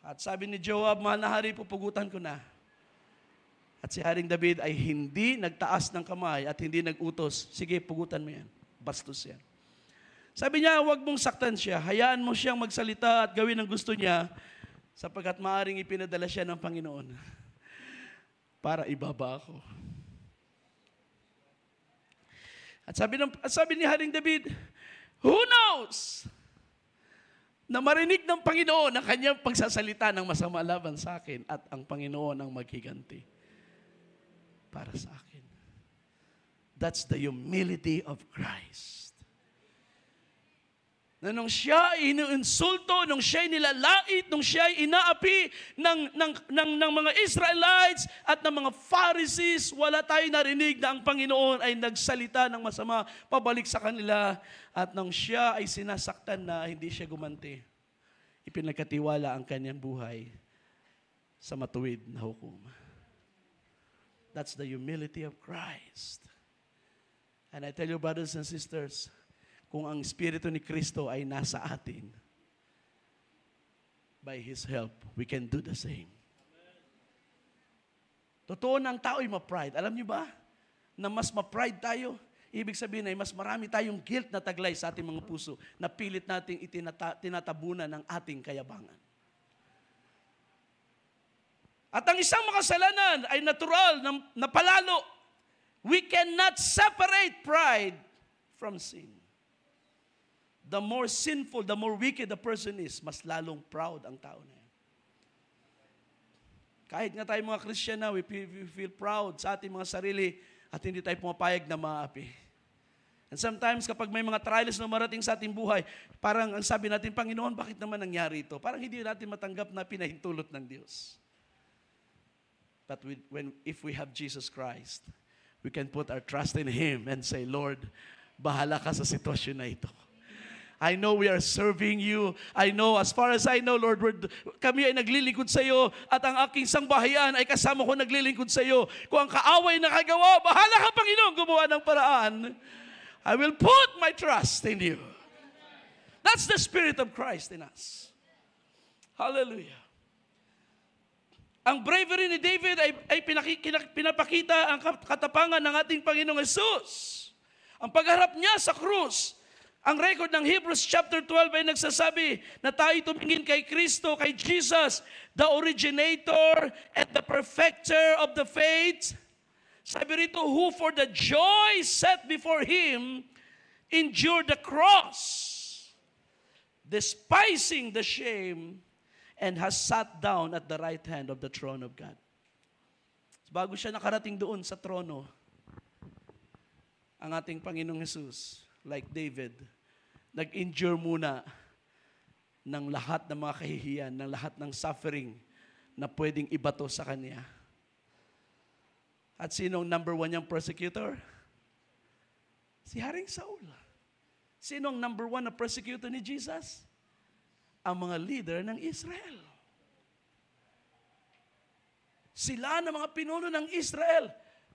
At sabi ni Joab, mahal na hari, pupugutan ko na. At si Haring David ay hindi nagtaas ng kamay at hindi nagutos, sige, pugutan mo yan. Bastos yan. Sabi niya, huwag mong saktan siya. Hayaan mo siyang magsalita at gawin ang gusto niya sapagkat maaring ipinadala siya ng Panginoon para ibaba ako. At sabi ni Haring David, who knows na marinig ng Panginoon ang kanyang pagsasalita ng masama laban sa akin at ang Panginoon ang maghiganti para sa akin. That's the humility of Christ. Na nung siya ay inuinsulto, nung siya ay nilalait, nung siya ay inaapi ng mga Israelites at ng mga Pharisees, wala tayong narinig na ang Panginoon ay nagsalita ng masama pabalik sa kanila. At nung siya ay sinasaktan na, hindi siya gumanti. Ipinagkatiwala ang kanyang buhay sa matuwid na hukom. That's the humility of Christ. And I tell you, brothers and sisters, kung ang Espiritu ni Kristo ay nasa atin, by His help, we can do the same. Totoo na ang tao ay ma-pride. Alam niyo ba, na mas ma-pride tayo, ibig sabihin ay mas marami tayong guilt na taglay sa ating mga puso na pilit nating tinatabunan ng ating kayabangan. At ang isang makasalanan ay natural na palalo. We cannot separate pride from sin. The more sinful, the more wicked the person is, mas lalong proud ang tao na yan. Kahit nga tayo mga Christian na, we feel proud sa ating mga sarili at hindi tayo pumapayag na maapi. And sometimes kapag may mga trials na marating sa ating buhay, parang ang sabi natin, Panginoon, bakit naman nangyari ito? Parang hindi natin matanggap na pinahintulot ng Diyos. But if we have Jesus Christ, we can put our trust in Him and say, Lord, bahala ka sa sitwasyon na ito. I know we are serving you. I know, as far as I know, Lord, kami ay naglilingkod sa iyo at ang aking sangbahayan ay kasama ko naglilingkod sa iyo. Kung ang kaaway nakagawa, bahala ka, Panginoon, gumawa ng paraan. I will put my trust in you. That's the Spirit of Christ in us. Hallelujah. Ang bravery ni David ay pinapakita ang katapangan ng ating Panginoong Jesus. Ang pagharap niya sa krus. Ang record ng Hebrews chapter 12 ay nagsasabi na tayo tumingin kay Kristo, kay Jesus, the originator and the perfecter of the faith. Sabi rito, who for the joy set before Him endured the cross, despising the shame, and has sat down at the right hand of the throne of God. Bago siya nakarating doon sa trono, ang ating Panginoong Jesus, like David, nag-endure muna ng lahat ng mga kahihiyan, ng lahat ng suffering na pwedeng ibato sa Kanya. At sinong number one niyang persecutor? Si Haring Saul. Sinong number one na persecutor ni Jesus? Ang mga leader ng Israel. Sila na mga pinuno ng Israel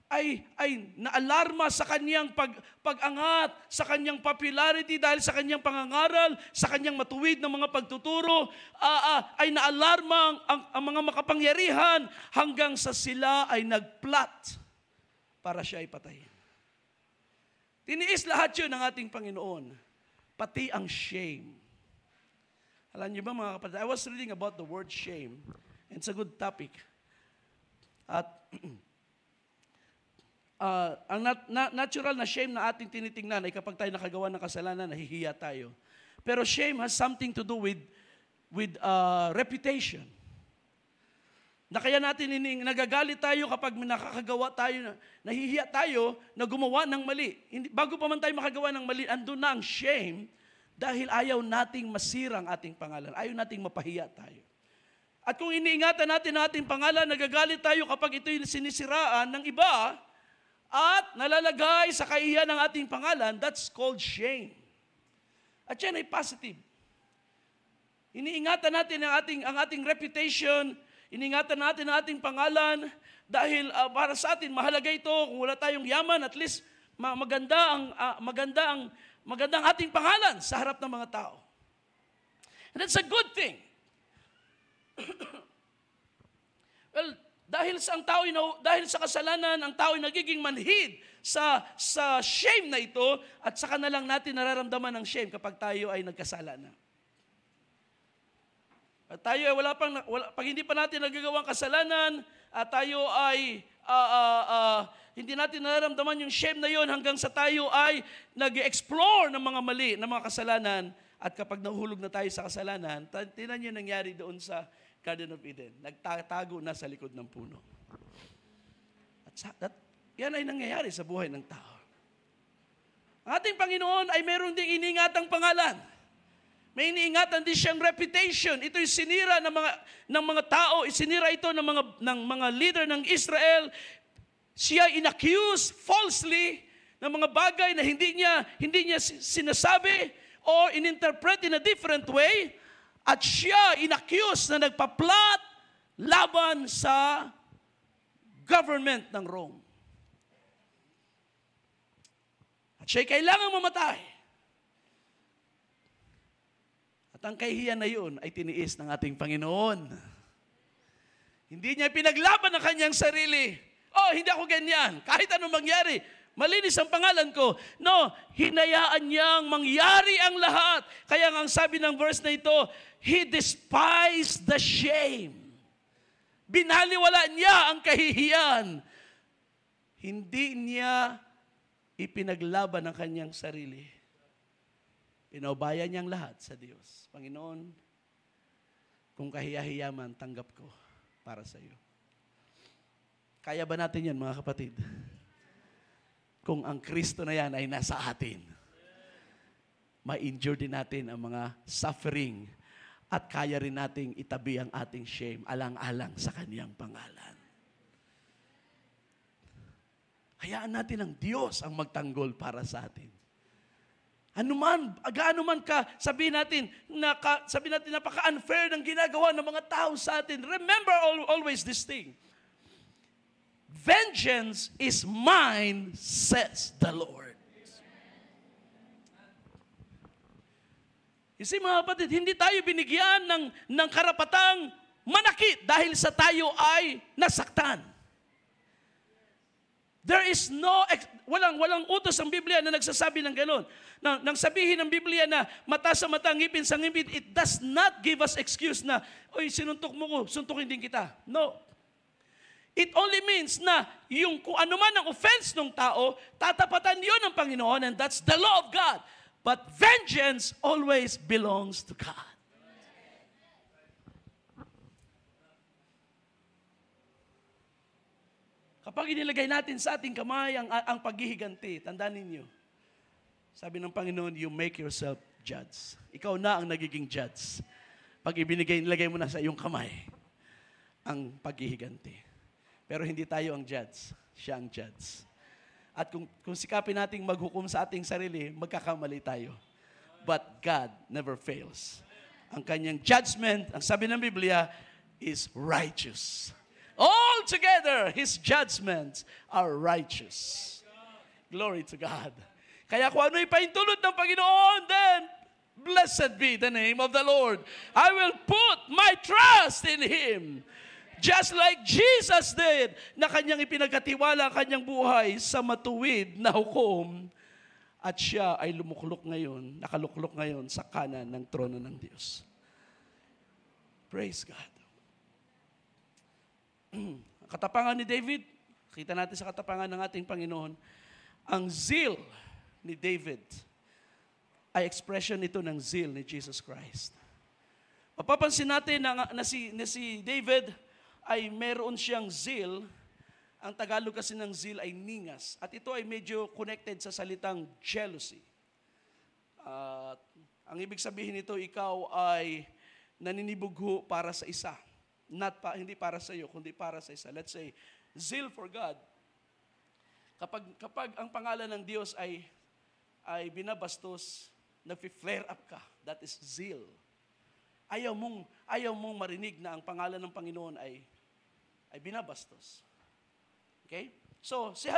ay naalarma sa kanyang pag-angat, sa kanyang popularity dahil sa kanyang pangangaral, sa kanyang matuwid na mga pagtuturo, ay naalarma ang mga makapangyarihan hanggang sa sila ay nagplot para siya ay patayin. Tiniis lahat yun ng ating Panginoon, pati ang shame. Alam niyo ba mga kapatid, I was reading about the word shame, and it's a good topic. At ang natural na shame na ating tinitingnan ay kapag tayo nakagawa ng kasalanan, nahihiya tayo. Pero shame has something to do with reputation. Na kaya natin nagagalit tayo kapag nakakagawa tayo, nahihiya tayo na gumawa ng mali. Bago pa man tayo makagawa ng mali, andun na ang shame dahil ayaw nating masirang ating pangalan. Ayaw nating mapahiya tayo. At kung iniingatan natin ang ating pangalan, nagagalit tayo kapag ito'y sinisiraan ng iba, at nalalagay sa kahihiyan ng ating pangalan, that's called shame. At yan ay positive. Iniingatan natin ang ating reputation, iniingatan natin ang ating pangalan, dahil para sa atin, mahalaga ito. Kung wala tayong yaman, at least maganda ang ating pangalan sa harap ng mga tao. And that's a good thing. Well, Dahil sa kasalanan, ang tao ay nagiging manhid sa shame na ito, at saka na lang natin nararamdaman ng shame kapag tayo ay nagkasala na. At tayo ay pag hindi pa natin nagagawang kasalanan, at tayo ay hindi natin nararamdaman yung shame na yon hanggang sa tayo ay nag-explore ng mga mali, ng mga kasalanan, at kapag nahulog na tayo sa kasalanan, tingnan niyo nangyari doon sa Garden of Eden. Nagtatago na sa likod ng puno. At yan ay nangyayari sa buhay ng tao. Ang ating Panginoon ay meron ding iniingatang pangalan. May iniingatan din siyang reputation. Ito'y sinira ng mga tao, isinira ito ng mga leader ng Israel. Siya inaccuse falsely ng mga bagay na hindi niya sinasabi o ininterpret in a different way. At siya inaccuse na nagpa-plot laban sa government ng Rome. At siya'y kailangang mamatay. At ang kahihiyan na yun ay tiniis ng ating Panginoon. Hindi niya pinaglaban ang kanyang sarili. Oh, hindi ako ganyan. Kahit anong mangyari, malinis ang pangalan ko. No, hinayaan niyang mangyari ang lahat. Kaya nga ang sabi ng verse na ito, He despised the shame. Binaliwala niya ang kahihiyan. Hindi niya ipinaglaban ang kanyang sarili. Pinaubaya niyang lahat sa Diyos. Panginoon, kung kahiyahiya man, tanggap ko para sa iyo. Kaya ba natin yan, mga kapatid? Kung ang Kristo na yan ay nasa atin, ma-endure din natin ang mga suffering at kaya rin nating itabi ang ating shame alang-alang sa Kanyang pangalan. Hayaan natin ang Diyos ang magtanggol para sa atin. Gaano man ka, sabihin natin napaka-unfair ng ginagawa ng mga tao sa atin. Remember always this thing. Vengeance is mine, says the Lord. You see, mga kapatid, hindi tayo binigyan ng karapatang manakit dahil sa tayo ay nasaktan. There is walang utos ang Biblia na nagsasabi ng gano'n. Nang sabihin ng Biblia na mata sa mata, ngipin sa ngipin, it does not give us excuse na, oy, sinuntok mo ko, suntukin din kita. No. It only means na kung ano man ang offense ng tao, tatapatan yun ng Panginoon, and that's the law of God. But vengeance always belongs to God. Kapag inilagay natin sa ating kamay ang paghihiganti, tandaan ninyo, sabi ng Panginoon, you make yourself judge. Ikaw na ang nagiging judge. Pag nilagay mo na sa iyong kamay ang paghihiganti. Pero hindi tayo ang judge, siya ang judge. At kung sikapin nating maghukom sa ating sarili, magkakamali tayo. But God never fails. Ang kanyang judgment, ang sabi ng Biblia, is righteous. Altogether, His judgments are righteous. Glory to God. Kaya kung ano ipaintulot ng Panginoon, then blessed be the name of the Lord. I will put my trust in Him. Just like Jesus did, na kanyang ipinagkatiwala ang kanyang buhay sa matuwid na hukom, at siya ay nakaluklok ngayon sa kanan ng trono ng Diyos. Praise God. Katapangan ni David, kita natin sa katapangan ng ating Panginoon, ang zeal ni David ay expression ito ng zeal ni Jesus Christ. Mapapansin natin na si David ay meron siyang zeal. Ang Tagalog kasi ng zeal ay ningas. At ito ay medyo connected sa salitang jealousy. Ang ibig sabihin nito, ikaw ay naninibugho para sa isa. Hindi para sa iyo, kundi para sa isa. Let's say, zeal for God. Kapag ang pangalan ng Diyos ay binabastos, nag-flare up ka. That is zeal. Ayaw mong marinig na ang pangalan ng Panginoon ay binabastos. Okay? So, si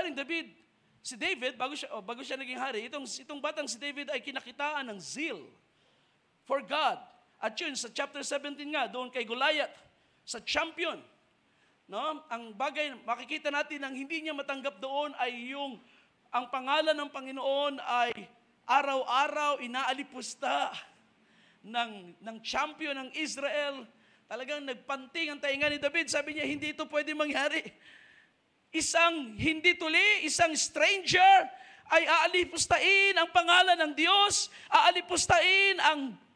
David, bago siya naging hari, itong batang si David ay kinakitaan ng zeal for God. At yun, sa chapter 17 nga, doon kay Goliath, sa champion no? Ang bagay, makikita natin ang hindi niya matanggap doon ay ang pangalan ng Panginoon ay araw-araw inaalipusta ng champion ng Israel. Talagang nagpanting ang tainga ni David. Sabi niya, hindi ito pwede mangyari. Isang hindi tuli, isang stranger ay aalipustahin ang pangalan ng Diyos, aalipustahin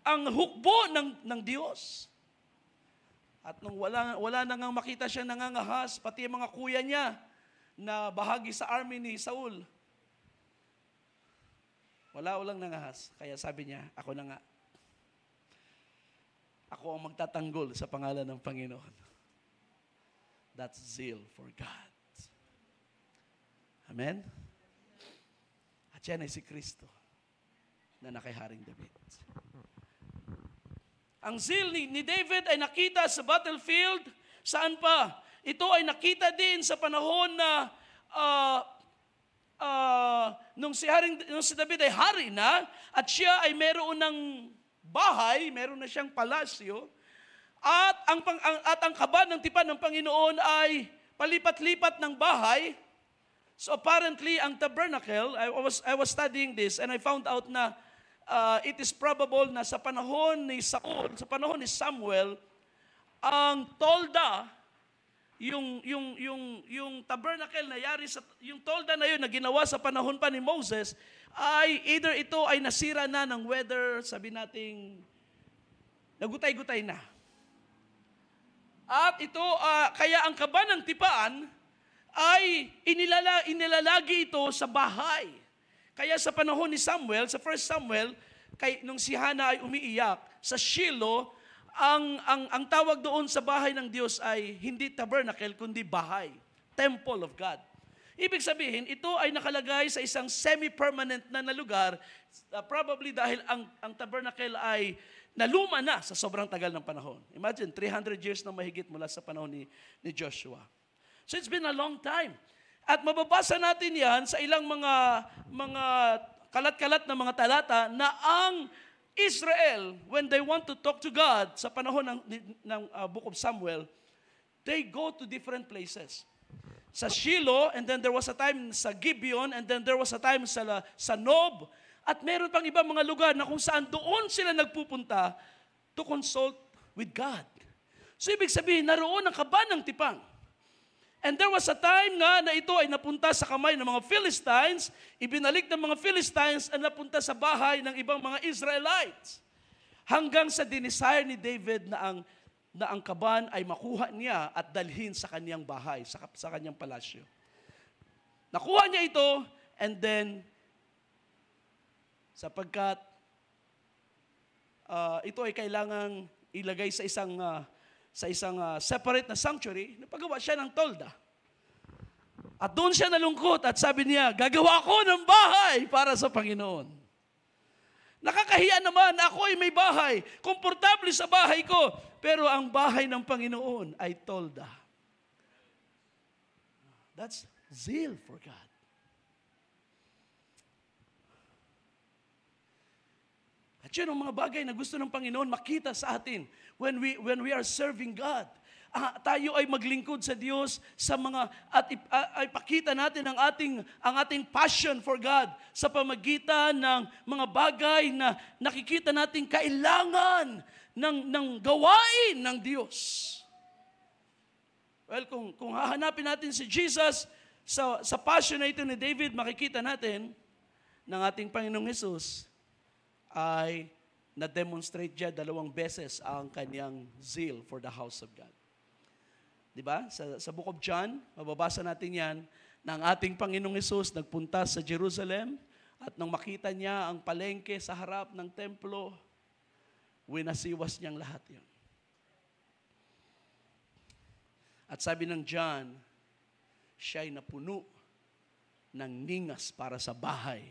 ang hukbo ng Diyos. At nung wala na ngang makita siya nangangahas, pati ang mga kuya niya na bahagi sa army ni Saul, walang nangahas. Kaya sabi niya, ako na nga. Ako ang magtatanggol sa pangalan ng Panginoon. That's zeal for God. Amen? At yan ay si Kristo na nakayharing David. Ang zeal ni David ay nakita sa battlefield. Saan pa? Ito ay nakita din sa panahon na nung si David ay hari na at siya ay meron ng bahay, meron na siyang palasyo, at ang kaban ng tipan ng Panginoon ay palipat-lipat ng bahay. So apparently, ang tabernacle, I was studying this and I found out na it is probable na sa panahon ni Saul, sa panahon ni Samuel, ang tolda, yung tabernacle na yung tolda na yun na ginawa sa panahon pa ni Moses, ay either ito ay nasira na ng weather, sabi nating nagutay-gutay na. At ito, kaya ang kaban ng tipaan ay inilalagi ito sa bahay. Kaya sa panahon ni Samuel, sa 1 Samuel, nung si Hannah ay umiiyak, sa Shiloh, ang tawag doon sa bahay ng Diyos ay hindi tabernacle, kundi bahay. Temple of God. Ibig sabihin, ito ay nakalagay sa isang semi-permanent na lugar, probably dahil ang tabernacle ay naluma na sa sobrang tagal ng panahon. Imagine, 300 years na mahigit mula sa panahon ni Joshua. So it's been a long time. At mababasa natin yan sa ilang mga kalat-kalat na mga talata na ang Israel, when they want to talk to God sa panahon ng Book of Samuel, they go to different places. Sa Shiloh, and then there was a time sa Gibeon, and then there was a time sa Nob, at meron pang ibang mga lugar na kung saan doon sila nagpupunta to consult with God. So ibig sabihin, naroon ang kaban ng tipang. And there was a time nga na ito ay napunta sa kamay ng mga Philistines, ibinalik ng mga Philistines at napunta sa bahay ng ibang mga Israelites. Hanggang sa dinesire ni David na ang kaban ay makuha niya at dalhin sa kanyang bahay, sa kanyang palasyo. Nakuha niya ito, and then, sapagkat ito ay kailangang ilagay sa isang separate na sanctuary, napagawa siya ng tolda. At doon siya nalungkot at sabi niya, gagawa ko ng bahay para sa Panginoon. Nakakahiya naman, ako ay may bahay, komportable sa bahay ko, pero ang bahay ng Panginoon ay tolda. That's zeal for God. At yun ang mga bagay na gusto ng Panginoon makita sa atin when we are serving God. Tayo ay maglingkod sa Diyos at ipakita natin ang ating passion for God sa pamagitan ng mga bagay na nakikita natin kailangan ng gawain ng Diyos. Well, kung hahanapin natin si Jesus sa passion na ito ni David, makikita natin ng ating Panginoong Hesus ay na-demonstrate niya 2 beses ang kanyang zeal for the house of God. Diba? Sa Book of John, mababasa natin yan, na ang ating Panginoong Hesus nagpunta sa Jerusalem at nang makita niya ang palengke sa harap ng templo, winasiwas niyang lahat yun. At sabi ng John, siya'y napuno ng ningas para sa bahay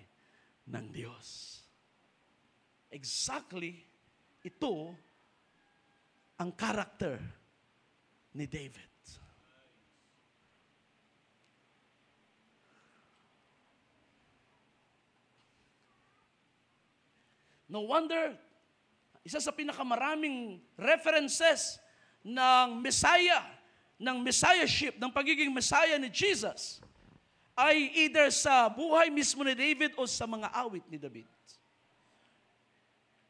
ng Diyos. Exactly, ito ang character ni David. No wonder, isa sa pinakamaraming references ng Messiah ng messiahship, ng pagiging messiah ni Jesus, ay either sa buhay mismo ni David o sa mga awit ni David.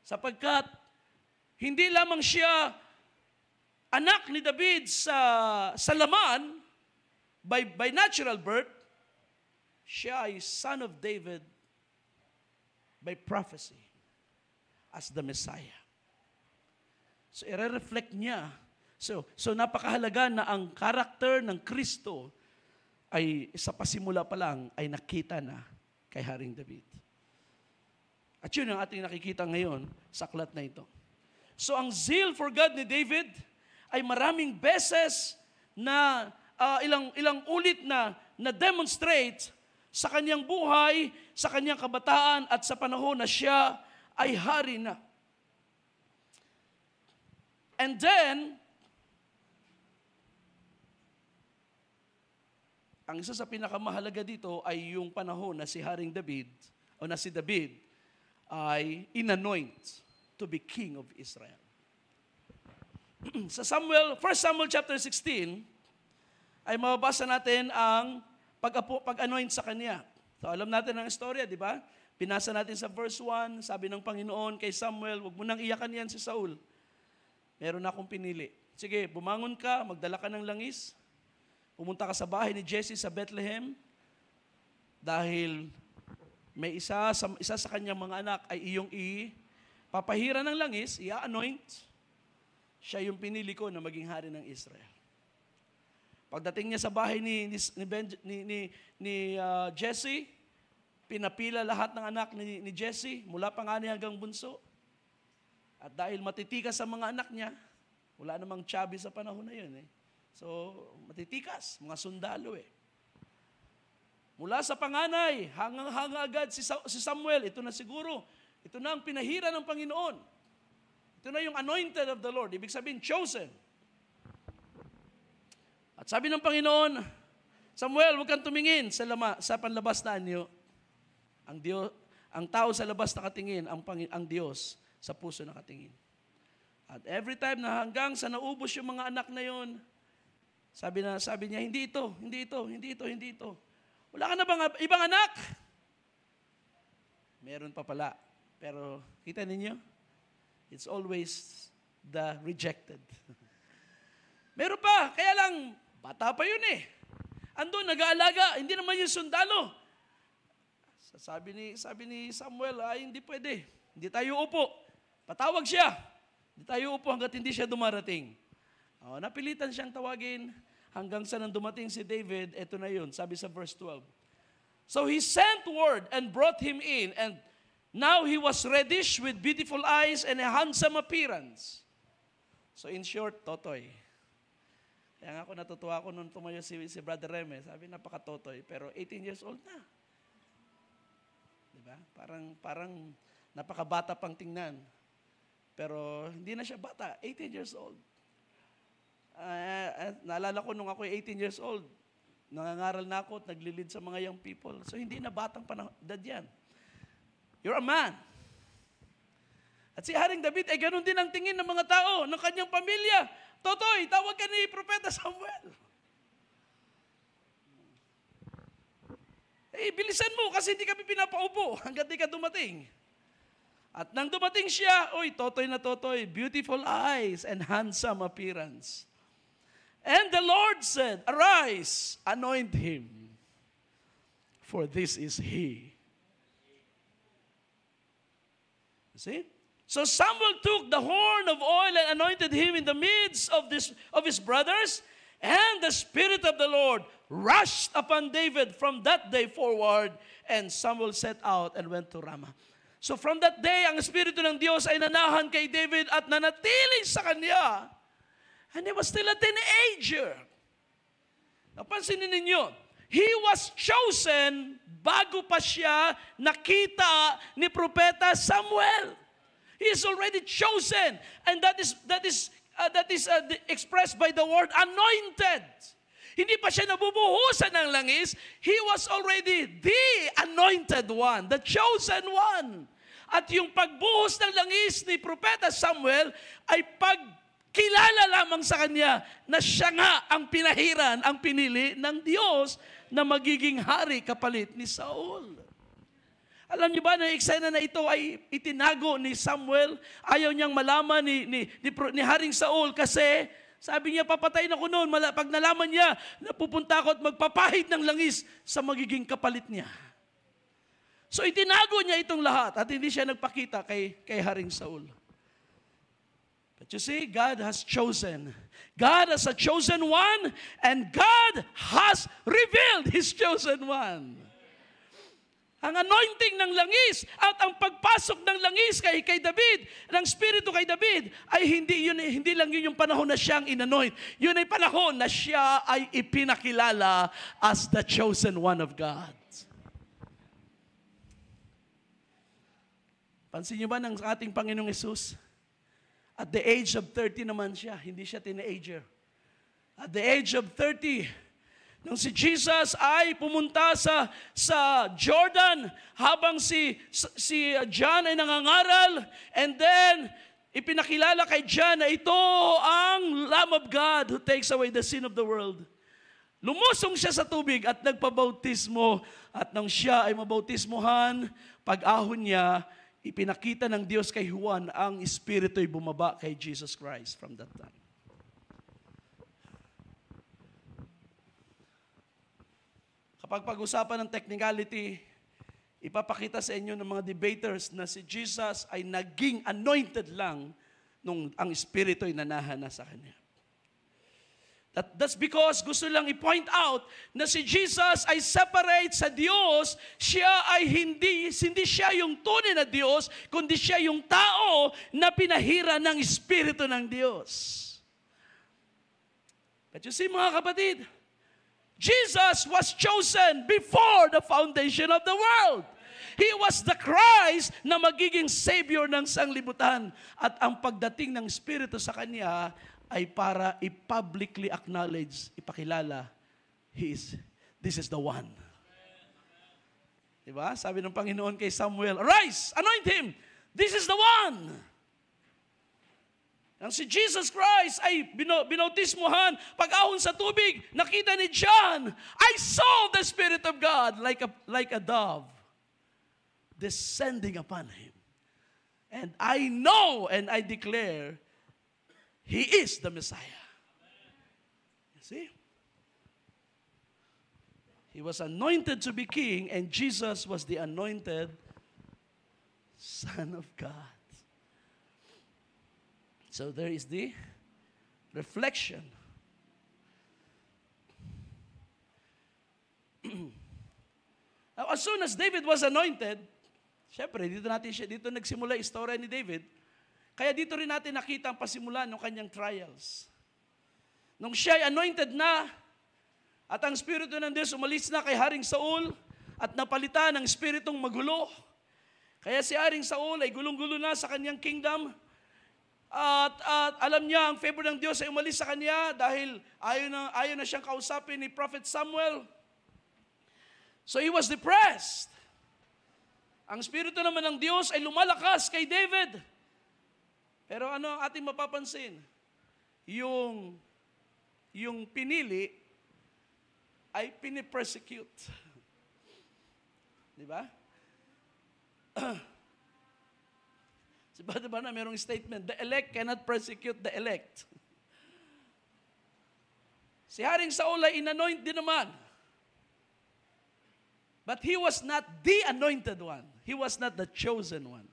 Sapagkat hindi lamang siya anak ni David sa laman, by natural birth, siya ay son of David by prophecy as the Messiah. So, i-reflect niya. So napakahalaga na ang karakter ng Kristo ay sa pasimula pa lang ay nakita na kay Haring David. At yun ang ating nakikita ngayon sa aklat na ito. So ang zeal for God ni David ay maraming beses na ilang ulit na demonstrate sa kanyang buhay, sa kanyang kabataan at sa panahon na siya ay hari na. And then, ang isa sa pinakamahalaga dito ay yung panahon na si Haring David, o na si David, ay inanoint to be king of Israel. Sa 1 Samuel chapter 16, ay mababasa natin ang pag-anoint sa kanya. So alam natin ang istorya, di ba? Pinasa natin sa verse 1, sabi ng Panginoon kay Samuel, huwag mo nang iyakan yan si Saul. Meron akong pinili. Sige, bumangon ka, magdala ka ng langis, pumunta ka sa bahay ni Jesse sa Bethlehem dahil may isa sa kanyang mga anak ay iyong papahira ng langis, i-anoint. Siya yung pinili ko na maging hari ng Israel. Pagdating niya sa bahay ni Jesse, pinapila lahat ng anak ni Jesse, mula panganay hanggang bunso. At dahil matitikas sa mga anak niya, wala namang chubby sa panahon na yun. So, matitikas, mga sundalo Mula sa panganay, hanga agad si Samuel, ito na siguro, ito na ang pinahira ng Panginoon. Ito na yung anointed of the Lord, ibig sabihin, chosen. At sabi ng Panginoon, Samuel, huwag kang tumingin sa panlabas na anyo. Ang tao sa labas nakatingin, ang Diyos sa puso nakatingin. At every time na hanggang sa naubos yung mga anak na yon, sabi niya, hindi ito. Wala ka na bang ibang anak? Meron pa pala. Pero kita ninyo, it's always the rejected. Meron pa, kaya lang, bata pa yun Andun, nag-aalaga, hindi naman yung sundalo. Sabi ni Samuel, ay hindi pwede. Hindi tayo upo. Patawag siya. Hindi tayo upo hanggat hindi siya dumarating. Napilitan siyang tawagin hanggang sa nang dumating si David, eto na yun, sabi sa verse 12. So he sent word and brought him in, and now he was reddish with beautiful eyes and a handsome appearance. So in short, totoy. Kaya nga ako natutuwa ko nung tumayo si Brother Reme, sabi napaka-totoy, pero 18 years old na. Diba? Parang napakabata pang tingnan. Pero hindi na siya bata, 18 years old. Naalala ko nung ako 18 years old, nangangaral na ako at naglilid sa mga young people. So hindi na batang edad yan. You're a man. At si Haring David ay ganun din ang tingin ng mga tao, ng kanyang pamilya. Totoy, tawag ka ni Propeta Samuel. Bilisan mo kasi hindi kami pinapaupo hanggang di ka dumating. At nang dumating siya, totoy na totoy, beautiful eyes and handsome appearance. And the Lord said, arise, anoint him, for this is he. You see? So Samuel took the horn of oil and anointed him in the midst of his brothers, and the Spirit of the Lord rushed upon David from that day forward, and Samuel set out and went to Ramah. So from that day, ang Espiritu ng Diyos ay nanahan kay David at nanatili sa kanya. And he was still a teenager. Napansinin ninyo, he was chosen bago pa siya nakita ni Propeta Samuel. He is already chosen. And that is expressed by the word anointed. Hindi pa siya nabubuhusan ng langis. He was already the anointed one, the chosen one. At yung pagbuhos ng langis ni Propeta Samuel ay kilala lamang sa kanya na siya nga ang pinahiran, ang pinili ng Diyos na magiging hari kapalit ni Saul. Alam niyo ba na eksena na ito ay itinago ni Samuel? Ayaw niyang malaman ni Haring Saul kasi sabi niya, papatayin ako noon. Pag nalaman niya, napupunta ako at magpapahid ng langis sa magiging kapalit niya. So itinago niya itong lahat at hindi siya nagpakita kay Haring Saul. But you see, God has chosen. God has a chosen one and God has revealed His chosen one. Ang anointing ng langis at ang pagpasok ng langis kay David, ng Espiritu kay David, ay hindi lang yun yung panahon na siyang inanoint. Yun ay panahon na siya ay ipinakilala as the chosen one of God. Pansin niyo ba ng ating Panginoong Hesus? At the age of 30 naman siya, hindi siya teenager. At the age of 30, nung si Jesus ay pumunta sa Jordan habang si John ay nangangaral, and then ipinakilala kay John na ito ang Lamb of God who takes away the sin of the world. Lumusong siya sa tubig at nagpabautismo, at nang siya ay mabautismohan, pag-ahon niya, ipinakita ng Diyos kay Juan ang Espiritu'y bumaba kay Jesus Christ from that time. Kapag pag-usapan ng technicality, ipapakita sa inyo ng mga debaters na si Jesus ay naging anointed lang nung ang Espiritu ay nanahan na sa Kanya. That's because gusto lang i-point out na si Jesus ay separate sa Diyos. Siya ay hindi siya yung tunay na Diyos, kundi siya yung tao na pinahira ng Espiritu ng Diyos. But you see, mga kapatid, Jesus was chosen before the foundation of the world. He was the Christ na magiging Savior ng sanglibutan. At ang pagdating ng Espiritu sa Kanya ay para i-publicly acknowledge, ipakilala, this is the one. Diba? Sabi ng Panginoon kay Samuel, "Arise, anoint him. This is the one." Ang si Jesus Christ ay binautismohan, pag-ahon sa tubig, nakita ni John, I saw the Spirit of God like a dove descending upon him. And I know and I declare, He is the Messiah. You see? He was anointed to be king, and Jesus was the anointed Son of God. So there is the reflection. Now, as soon as David was anointed, syempre, dito nagsimula yung istorya ni David. Kaya dito rin natin nakita ang pasimula ng kanyang trials. Nung siya ay anointed na, at ang Espiritu ng Diyos umalis na kay Haring Saul, at napalitan ng Espiritong magulo. Kaya si Haring Saul ay gulong-gulo na sa kanyang kingdom. At alam niya, ang favor ng Diyos ay umalis sa kanya dahil ayaw na siyang kausapin ni Prophet Samuel. So he was depressed. Ang Espiritu naman ng Diyos ay lumalakas kay David. Pero ano ang ating mapapansin? Yung pinili ay pinipersecute. Di ba? Diba na mayroong statement, the elect cannot persecute the elect. Si Haring Saul ay inanoint din naman. But he was not the anointed one. He was not the chosen one.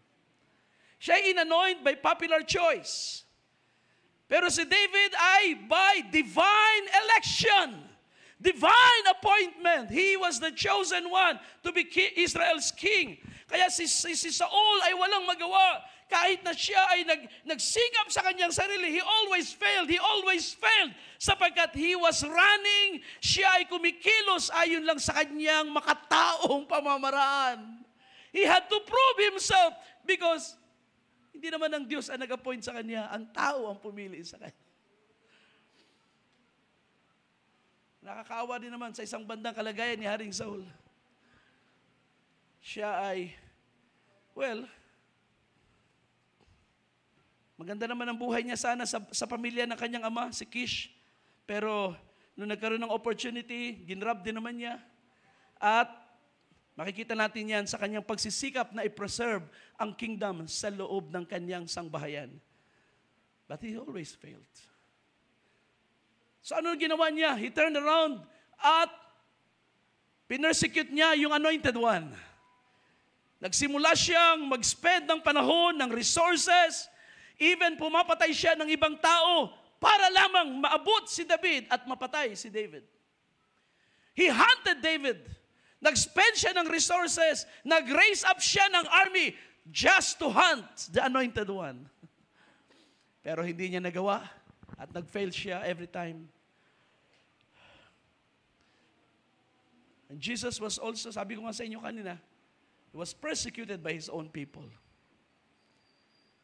Siya ay inanoint by popular choice. Pero si David ay by divine election. Divine appointment. He was the chosen one to be Israel's king. Kaya si Saul ay walang magawa. Kahit na siya ay nagsigap sa kanyang sarili, he always failed. Sapagkat he was running, siya ay kumikilos ayon lang sa kanyang makataong pamamaraan. He had to prove himself because hindi naman ang Diyos ang nag-appoint sa kanya, ang tao ang pumili sa kanya. Nakakaawa din naman sa isang bandang kalagayan ni Haring Saul. Siya ay, Maganda naman ang buhay niya sana sa pamilya ng kanyang ama, si Kish. Pero nung nagkaroon ng opportunity, ginrab din naman niya. At makikita natin yan sa kanyang pagsisikap na i-preserve ang kingdom sa loob ng kanyang sangbahayan. But he always failed. So ano ginawa niya? He turned around at pinersecute niya yung anointed one. Nagsimula siyang mag-spend ng panahon, ng resources, even pumapatay siya ng ibang tao para lamang maabot si David at mapatay si David. He hunted David. Nag-spend siya ng resources, nag-raise up siya ng army just to hunt the anointed one. Pero hindi niya nagawa at nag-fail siya every time. And Jesus was also, sabi ko nga sa inyo kanina, he was persecuted by his own people.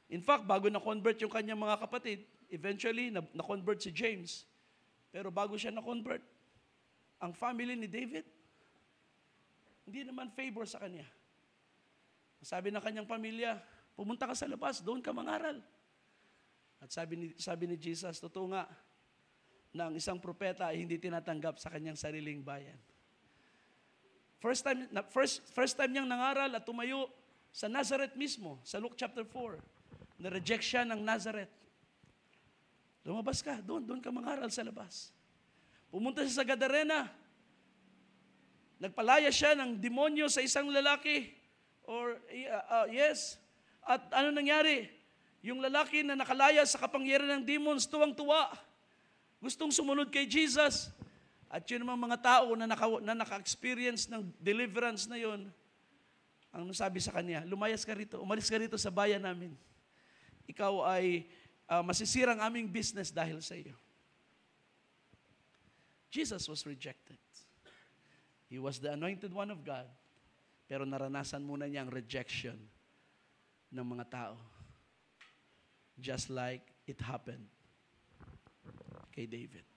In fact, bago na-convert yung kanyang mga kapatid, eventually, na-convert si James. Pero bago siya na-convert, ang family ni David, hindi naman favor sa kanya. Sabi ng kanyang pamilya, pumunta ka sa labas, doon ka mangaral. At sabi ni Jesus, totoo nga, na ang isang propeta ay hindi tinatanggap sa kanyang sariling bayan. First time niyang nangaral at tumayo sa Nazareth mismo, sa Luke chapter 4, na-reject siya ng Nazareth. Lumabas ka, doon ka mangaral sa labas. Pumunta siya sa Gadarena. Nagpalaya siya ng demonyo sa isang lalaki. Yes. At ano nangyari? Yung lalaki na nakalaya sa kapangyarihan ng demons, tuwang-tuwa. Gustong sumunod kay Jesus. At yun mga tao na naka-experience ng deliverance na yun, ang sabi sa kanya, lumayas ka rito, umalis ka rito sa bayan namin. Ikaw ay masisirang aming business dahil sa iyo. Jesus was rejected. He was the anointed one of God, pero naranasan muna niya ang rejection ng mga tao. Just like it happened kay David.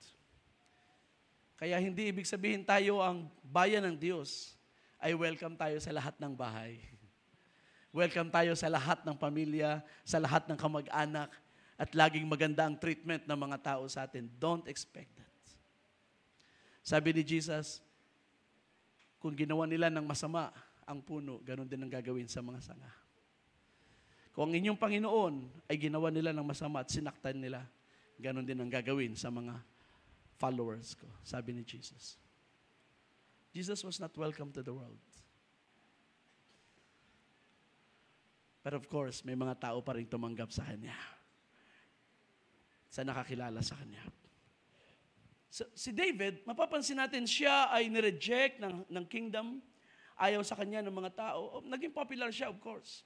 Kaya hindi ibig sabihin tayo ang bayan ng Diyos, ay welcome tayo sa lahat ng bahay. Welcome tayo sa lahat ng pamilya, sa lahat ng kamag-anak, at laging maganda ang treatment ng mga tao sa atin. Don't expect that. Sabi ni Jesus, kung ginawa nila ng masama ang puno, ganun din ang gagawin sa mga sanga. Kung ang inyong Panginoon ay ginawa nila ng masama at sinaktan nila, ganun din ang gagawin sa mga followers ko, sabi ni Jesus. Jesus was not welcome to the world. But of course, may mga tao pa rin tumanggap sa Kanya. Sa nakakilala sa Kanya. So, si David, mapapansin natin, siya ay nireject ng kingdom. Ayaw sa Kanya ng mga tao. Naging popular siya, of course.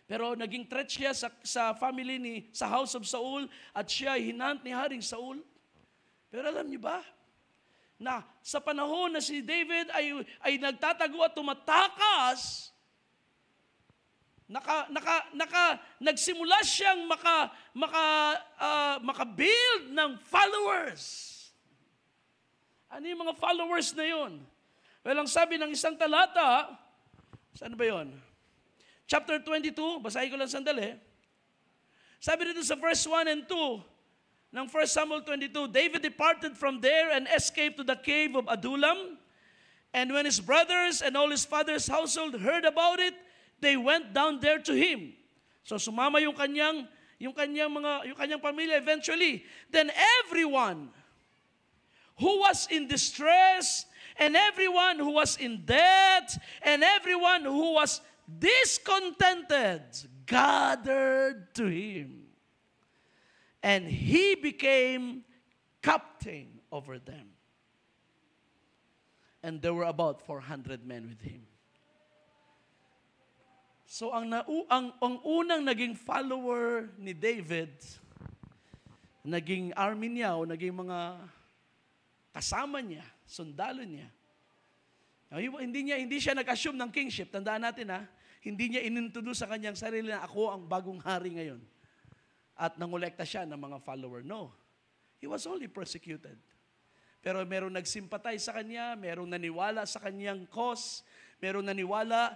Pero naging threat siya sa family sa house of Saul, at siya ay hinant ni Haring Saul. Pero alam niyo ba, na sa panahon na si David ay nagtatago at tumatakas, nagsimula siyang maka-build ng followers. Ano yung mga followers na yun? Well, ang sabi ng isang talata, saan ba yun? Chapter 22, basahin ko lang sandali. Sabi dito sa verse 1 and 2, ng 1 Samuel 22, David departed from there and escaped to the cave of Adullam. And when his brothers and all his father's household heard about it, they went down there to him. So sumama yung kanyang pamilya eventually. Then everyone who was in distress, and everyone who was in debt, and everyone who was discontented gathered to him. And he became captain over them. And there were about 400 men with him. So ang unang naging follower ni David, naging army niya o naging mga kasama niya, sundalo niya. Hindi siya nag-assume ng kingship. Tandaan natin hindi niya inintroduce sa kanyang sarili na ako ang bagong hari ngayon. At nangolekta siya ng mga follower. No. He was only persecuted. Pero merong nagsimpatay sa kanya, merong naniwala sa kanyang cause, merong naniwala,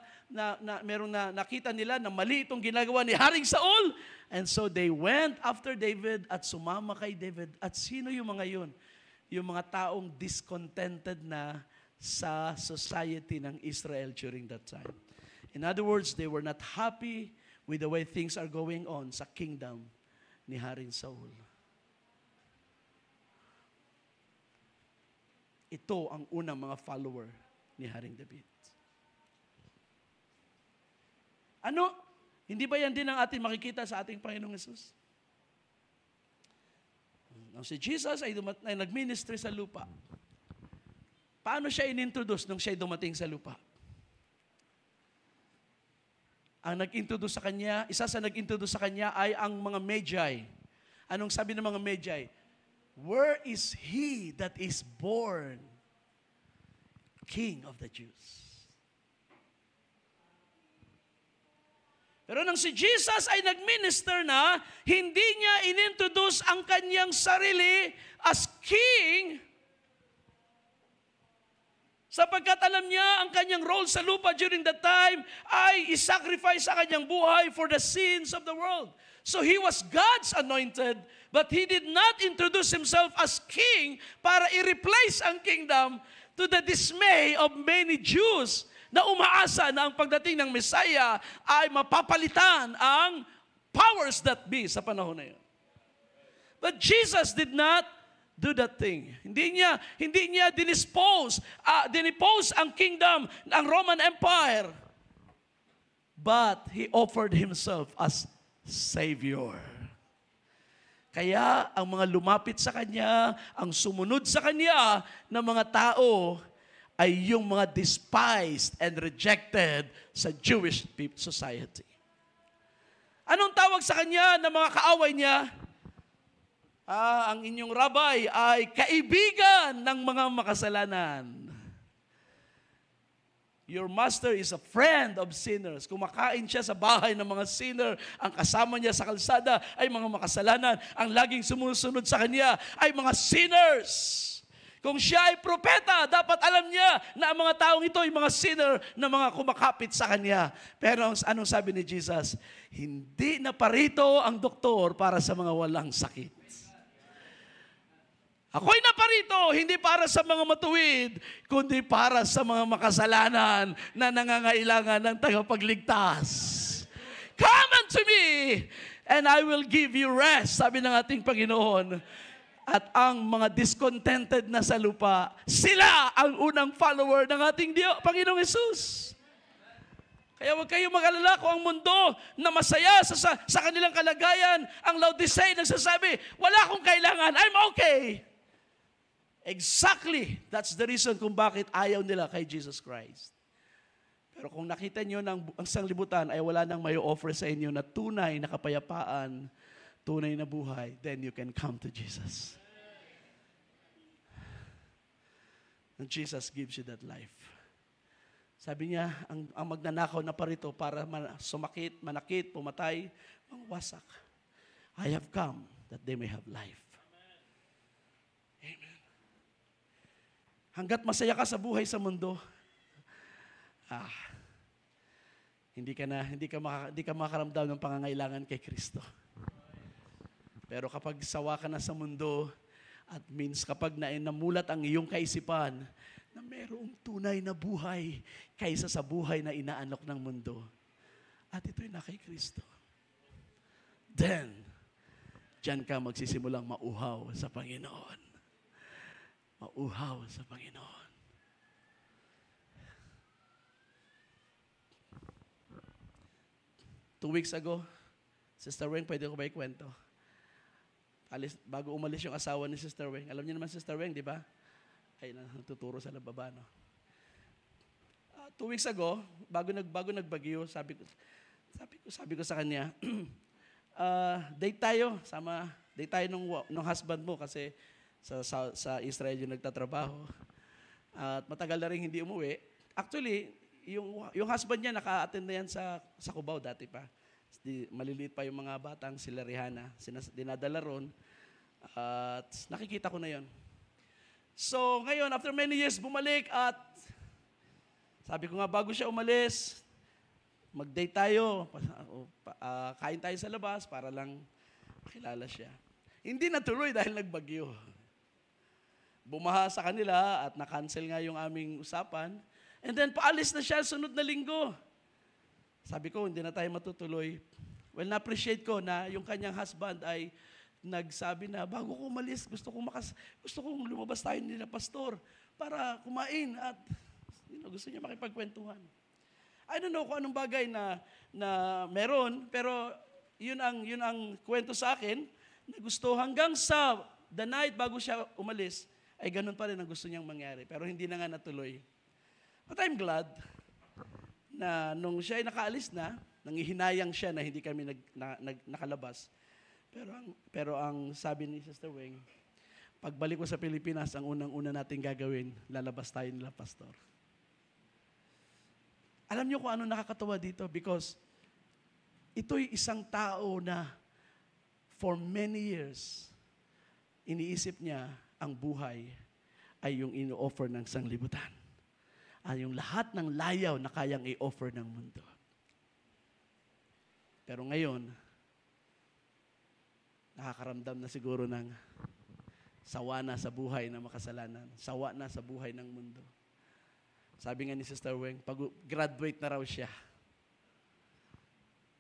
merong nakita nila na mali itong ginagawa ni Haring Saul. And so they went after David at sumama kay David. At sino yung mga yun? Yung mga taong discontented na sa society ng Israel during that time. In other words, they were not happy with the way things are going on sa kingdom ni Haring Saul. Ito ang unang mga follower ni Haring David. Ano? Hindi ba yan din ang ating makikita sa ating Panginoong Hesus? Nung si Jesus ay nag-ministry sa lupa, paano siya inintroduce nung siya dumating sa lupa? Ang nag-introduce sa kanya, isa sa nag-introduce sa kanya ay ang mga Magi. Anong sabi ng mga Magi? Where is he that is born King of the Jews? Pero nang si Jesus ay nag-minister na, hindi niya inintroduce ang kanyang sarili as King, sapagkat alam niya ang kanyang role sa lupa during that time ay isacrifice sa kanyang buhay for the sins of the world. So he was God's anointed, but he did not introduce himself as king para i-replace ang kingdom to the dismay of many Jews na umaasa na ang pagdating ng Messiah ay mapapalitan ang powers that be sa panahon na yun. But Jesus did not do that thing. Hindi niya dinepose ang kingdom ng Roman Empire. But he offered himself as Savior. Kaya ang mga lumapit sa Kanya, ang sumunod sa Kanya ng mga tao ay yung mga despised and rejected sa Jewish society. Anong tawag sa Kanya ng mga kaaway Niya? Ang inyong rabbi ay kaibigan ng mga makasalanan. Your master is a friend of sinners. Kumakain siya sa bahay ng mga sinner. Ang kasama niya sa kalsada ay mga makasalanan. Ang laging sumusunod sa kanya ay mga sinners. Kung siya ay propeta, dapat alam niya na ang mga taong ito ay mga sinner na mga kumakapit sa kanya. Pero anong sabi ni Jesus? Hindi na parito ang doktor para sa mga walang sakit. Ako'y naparito, hindi para sa mga matuwid, kundi para sa mga makasalanan na nangangailangan ng tagapagligtas. Come unto me, and I will give you rest, sabi ng ating Panginoon. At ang mga discontented na sa lupa, sila ang unang follower ng ating Panginoong Hesus. Kaya huwag kayong mag-alala kung ang mundo na masaya sa kanilang kalagayan, ang Laodicea nagsasabi, wala akong kailangan, I'm okay. Exactly. That's the reason kung bakit ayaw nila kay Jesus Christ. Pero kung nakita nyo ng ang sanglibutan ay wala nang may offer sa inyo na tunay na kapayapaan, tunay na buhay, then you can come to Jesus. And Jesus gives you that life. Sabi niya, ang magnanakaw na parito para sumakit, manakit, pumatay, mangwasak. I have come that they may have life. Amen. Hanggat masaya ka sa buhay sa mundo, hindi ka makaramdam ng pangangailangan kay Kristo. Pero kapag sawa ka na sa mundo, at means kapag namulat ang iyong kaisipan na mayroong tunay na buhay kaysa sa buhay na inaanok ng mundo, at ito'y na kay Kristo, then, diyan ka magsisimulang mauhaw sa Panginoon. Mauhaw sa Panginoon. Two weeks ago, Sister Weng, pwede ko ba ikwento? Bago umalis yung asawa ni Sister Weng. Alam niyo naman Sister Weng, di ba? Ay, natuturo sa lababa, no? 2 weeks ago, bago nagbagyo, sabi ko sa kanya, date tayo nung husband mo kasi sa Israel yung nagtatrabaho. At matagal na rin hindi umuwi. Actually, yung husband niya naka-attend na yan sa Cubao dati pa. Maliliit pa yung mga batang sila Rihanna. Dinadala ron. At nakikita ko na yon. So ngayon, after many years, bumalik at Sabi ko nga, bago siya umalis, mag-date tayo, kain tayo sa labas para lang makilala siya. Hindi natuloy dahil nagbagyo. Bumaha sa kanila at na-cancel nga yung aming usapan. And then paalis na siya sunod na linggo. Sabi ko, hindi na tayo matutuloy. Well, na-appreciate ko na yung kanyang husband ay nagsabi na, bago ko umalis, gusto kong lumabas tayo nila pastor para kumain at gusto niya makipagkwentuhan. I don't know kung anong bagay na meron, pero yun ang kwento sa akin na gusto hanggang sa the night bago siya umalis, ay ganun pa rin ang gusto niyang mangyari. Pero hindi na nga natuloy. But I'm glad na nung siya ay nakaalis na, nangihinayang siya na hindi kami nakalabas. Pero ang sabi ni Sister Weng, pagbalik ko sa Pilipinas, ang unang-una natin gagawin, lalabas tayo nila, pastor. Alam niyo kung ano nakakatawa dito? Because ito'y isang tao na for many years, iniisip niya ang buhay ay yung ino-offer ng sanglibutan. Ay yung lahat ng layaw na kayang i-offer ng mundo. Pero ngayon, nakakaramdam na siguro ng sawa na sa buhay na makasalanan. Sawa na sa buhay ng mundo. Sabi nga ni Sister Weng, pag-graduate na raw siya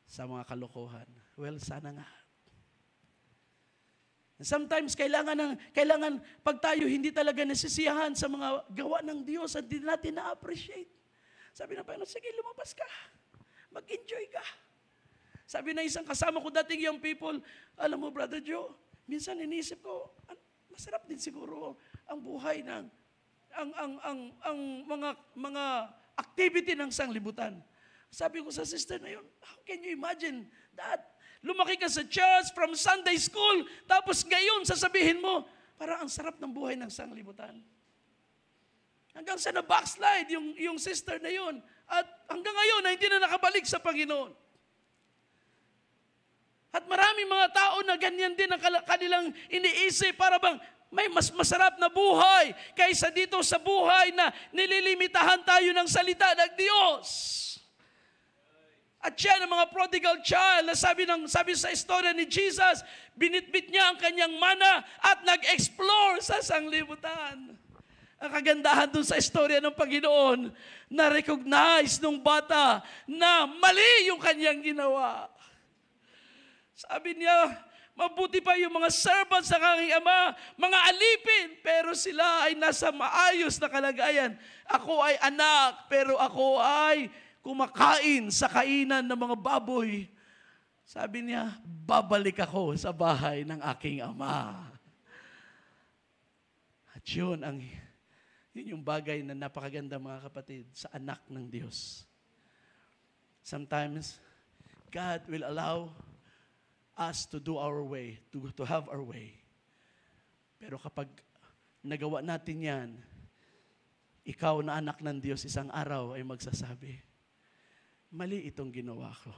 sa mga kalokohan. Well, sana nga. Sometimes, kailangan pag tayo hindi talaga nasisiyahan sa mga gawa ng Diyos at hindi natin na-appreciate. Sabi ng Panginoon, sige, lumabas ka. Mag-enjoy ka. Sabi na isang kasama ko dating young people, alam mo, Brother Joe, minsan inisip ko, masarap din siguro ang buhay ng mga activity ng sanglibutan. Sabi ko sa sister na yun, how can you imagine that? Lumaki ka sa church, from Sunday school, tapos ngayon sasabihin mo, parang ang sarap ng buhay ng sanglibutan. Hanggang sa na-backslide yung sister na yun. At hanggang ngayon na hindi na nakabalik sa Panginoon. At maraming mga tao na ganyan din ang kanilang iniisip para bang may mas masarap na buhay kaysa dito sa buhay na nililimitahan tayo ng salita ng Diyos. At siya ng mga prodigal child, na sabi sa istorya ni Jesus, binitbit niya ang kanyang mana at nag-explore sa sanglibutan. Ang kagandahan dun sa istorya ng Panginoon, na-recognize nung bata na mali yung kanyang ginawa. Sabi niya, mabuti pa yung mga servants ng aking ama, mga alipin, pero sila ay nasa maayos na kalagayan. Ako ay anak, pero ako ay kumakain sa kainan ng mga baboy. Sabi niya, babalik ako sa bahay ng aking ama. At yun yung bagay na napakaganda, mga kapatid, sa anak ng Diyos. Sometimes, God will allow us to do our way, to have our way. Pero kapag nagawa natin yan, ikaw na anak ng Diyos, isang araw ay magsasabi, mali itong ginawa ko.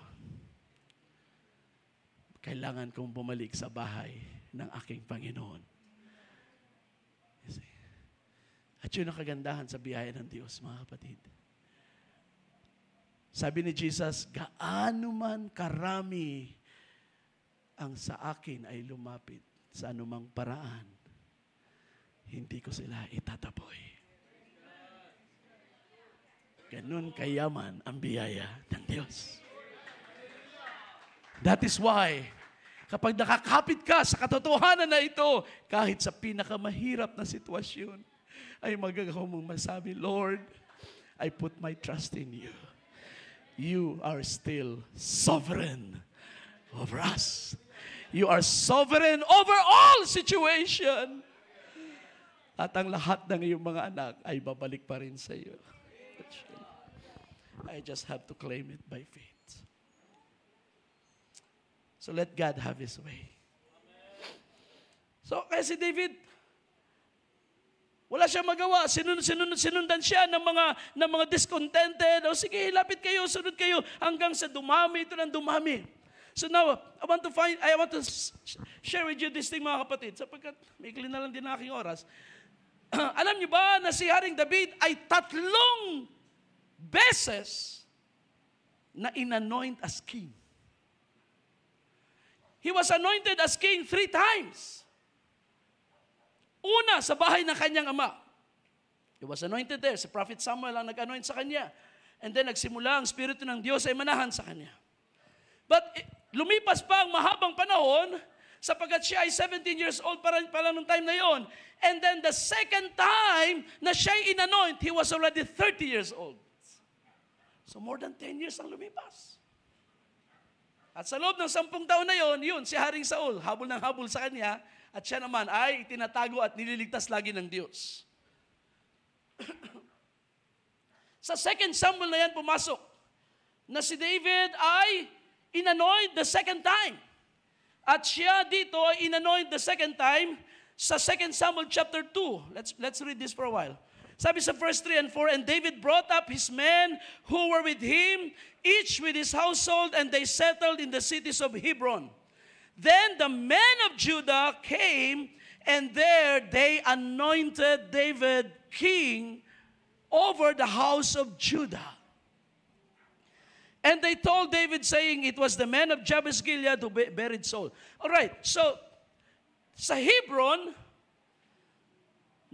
Kailangan kong bumalik sa bahay ng aking Panginoon. At yun ang kagandahan sa biyaya ng Diyos, mga kapatid. Sabi ni Jesus, gaano man karami ang sa akin ay lumapit sa anumang paraan, hindi ko sila itataboy. Ganun kayaman ang biyaya ng Diyos. That is why, kapag nakakapit ka sa katotohanan na ito, kahit sa pinakamahirap na sitwasyon, ay magagawa mong masabi, Lord, I put my trust in you. You are still sovereign over us. You are sovereign over all situation. At ang lahat ng iyong mga anak ay babalik pa rin sa iyo. I just have to claim it by faith. So let God have His way. So kaya si David, wala siyang magawa. Sinundan siya ng mga discontented. O sige, lapit kayo, sunod kayo, hanggang sa dumami, ito ng dumami. So now, I want to share with you this thing, mga kapatid, sapagkat maikli na lang din ang aking oras. Alam niyo ba na si Haring David ay 3 beses na inanoint as king. He was anointed as king 3 times. Una, sa bahay ng kanyang ama. He was anointed there. Si Prophet Samuel ang nag-anoint sa kanya. And then nagsimula ang Espiritu ng Diyos ay manahan sa kanya. But lumipas pa ang mahabang panahon sapagkat siya ay 17 years old pa lang nung time na yon. And then the second time na siya ay inanoint, he was already 30 years old. So more than 10 years ang lumipas. At sa loob ng 10 taon na yun si Haring Saul, habol ng habol sa kanya, at siya naman ay tinatago at nililigtas lagi ng Diyos. Sa 2 Samuel na yan pumasok, na si David ay inanoint the second time. At siya dito ay inanoint the second time sa 2 Samuel chapter 2. Let's read this for a while. Sabi sa verse 3 and 4, and David brought up his men who were with him, each with his household, and they settled in the cities of Hebron. Then the men of Judah came, and there they anointed David king over the house of Judah. And they told David, saying, it was the men of Jabez Gilead who buried Saul. All right, so sa Hebron,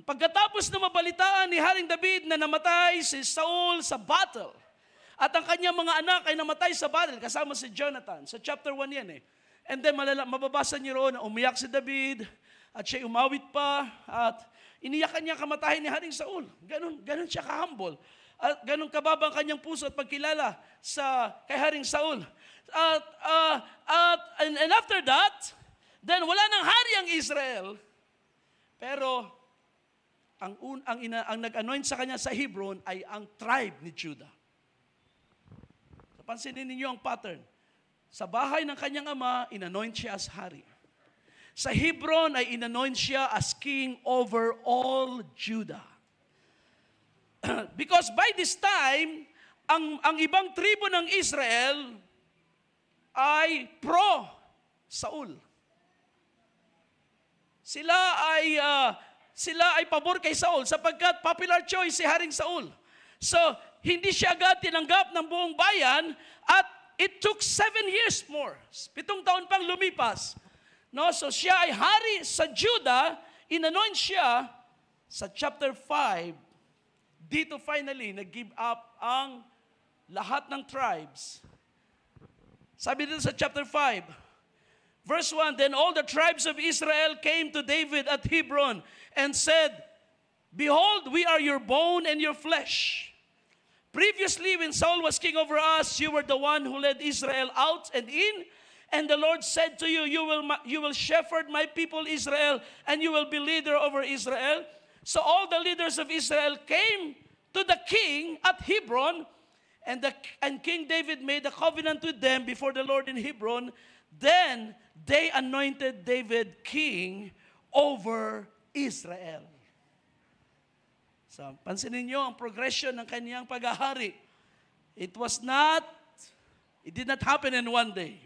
pagkatapos na mabalitaan ni Haring David na namatay si Saul sa battle, at ang kanyang mga anak ay namatay sa battle, kasama si Jonathan. Sa chapter 1 yan eh. And then mababasa niyo roon na umiyak si David, at siya umawit pa, at iniyakan niya kamatahin ni Haring Saul. Ganon siya ka-humble. At ganon kababang kanyang puso at pagkilala kay Haring Saul. And after that, then wala nang hari ang Israel. Pero ang nag-anoint sa kanya sa Hebron ay ang tribe ni Judah. Pansinin ninyo ang pattern. Sa bahay ng kanyang ama, inanoint siya as hari. Sa Hebron ay inanoint siya as king over all Judah. Because by this time, ang ibang tribo ng Israel ay pro-Saul. Sila ay pabor kay Saul sapagkat popular choice si Haring Saul. So, hindi siya agad tinanggap ng buong bayan at it took 7 years more. 7 taon pang lumipas. No? So, siya ay hari sa Judah, inanoint siya sa chapter 5. Dito finally, nag-give up ang lahat ng tribes. Sabi dito sa chapter 5, verse 1, then all the tribes of Israel came to David at Hebron and said, behold, we are your bone and your flesh. Previously, when Saul was king over us, you were the one who led Israel out and in, and the Lord said to you, you will shepherd my people Israel, and you will be leader over Israel. So all the leaders of Israel came to the king at Hebron, and King David made a covenant with them before the Lord in Hebron. Then they anointed David king over Israel. So, pansinin niyo ang progression ng kaniyang paghahari. It did not happen in one day.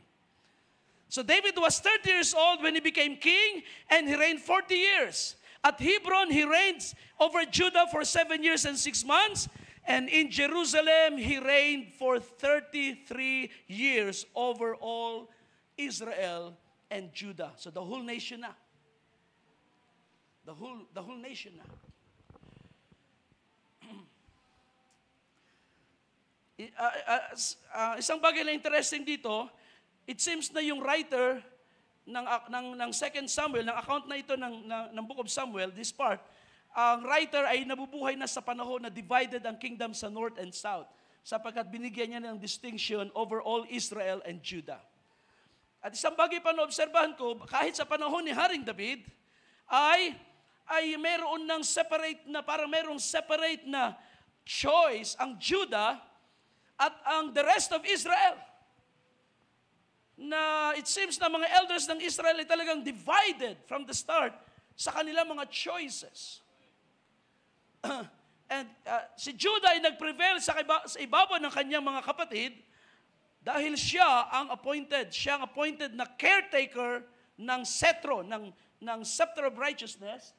So David was 30 years old when he became king, and he reigned 40 years. At Hebron, he reigned over Judah for 7 years and 6 months. And in Jerusalem, he reigned for 33 years over all Israel and Judah. So the whole nation na. The whole nation na. Isang bagay na interesting dito, it seems na yung writer ng 2 Samuel, ng account na ito ng Book of Samuel, this part, ang writer ay nabubuhay na sa panahon na divided ang kingdom sa north and south, sapagkat binigyan niya ng distinction over all Israel and Judah. At isang bagay pa na obserbahan ko, kahit sa panahon ni Haring David, ay meron ng separate na, parang merong separate na choice ang Judah at ang the rest of Israel. Na it seems na mga elders ng Israel ay talagang divided from the start sa kanilang mga choices. And si Judah ay nag-prevail sa ibabaw ng kanyang mga kapatid dahil siya ang appointed na caretaker ng setro, ng scepter of righteousness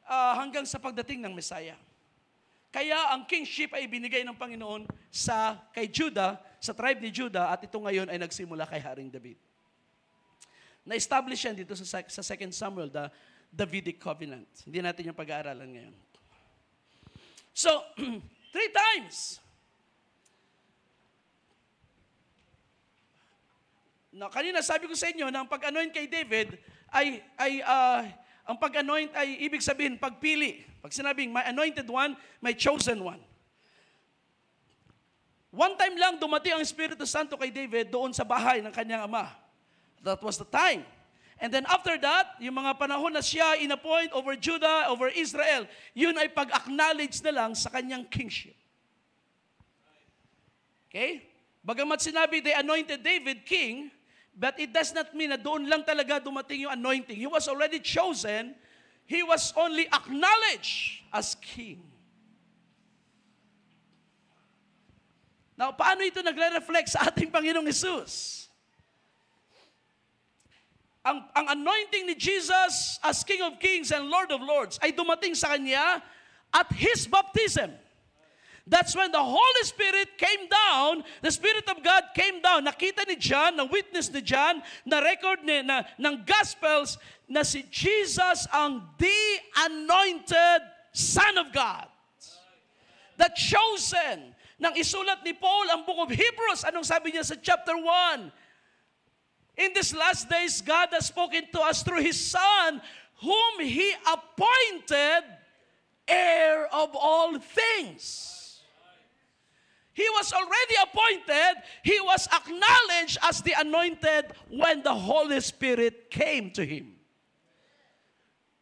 hanggang sa pagdating ng Messiah. Kaya ang kingship ay binigay ng Panginoon kay Judah, sa tribe ni Judah, at ito ngayon ay nagsimula kay Haring David. Na-establish yan dito sa 2 Samuel, the Davidic Covenant. Hindi natin yung pag-aaralan ngayon. So, 3 times. Kanina sabi ko sa inyo na ang pag-anoint kay David ang pag-anoint ay ibig sabihin pagpili. Pag sinabing my anointed one, my chosen one. One time lang dumating ang Espiritu Santo kay David doon sa bahay ng kanyang ama. That was the time. And then after that, yung mga panahon na siya inappoint over Judah, over Israel, yun ay pag-acknowledge na lang sa kanyang kingship. Okay? Bagamat sinabi they anointed David king, but it does not mean na doon lang talaga dumating yung anointing. He was already chosen. He was only acknowledged as king. Now, paano ito nagre-reflect sa ating Panginoong Hesus? Ang anointing ni Jesus as King of Kings and Lord of Lords ay dumating sa Kanya at His baptism. That's when the Holy Spirit came down, the Spirit of God came down. Nakita ni John, na-witness ni John, na-record ng Gospels na si Jesus ang the anointed Son of God. The chosen. Nang isulat ni Paul ang Book of Hebrews, anong sabi niya sa chapter 1? In these last days, God has spoken to us through His Son, whom He appointed heir of all things. He was already appointed. He was acknowledged as the anointed when the Holy Spirit came to Him.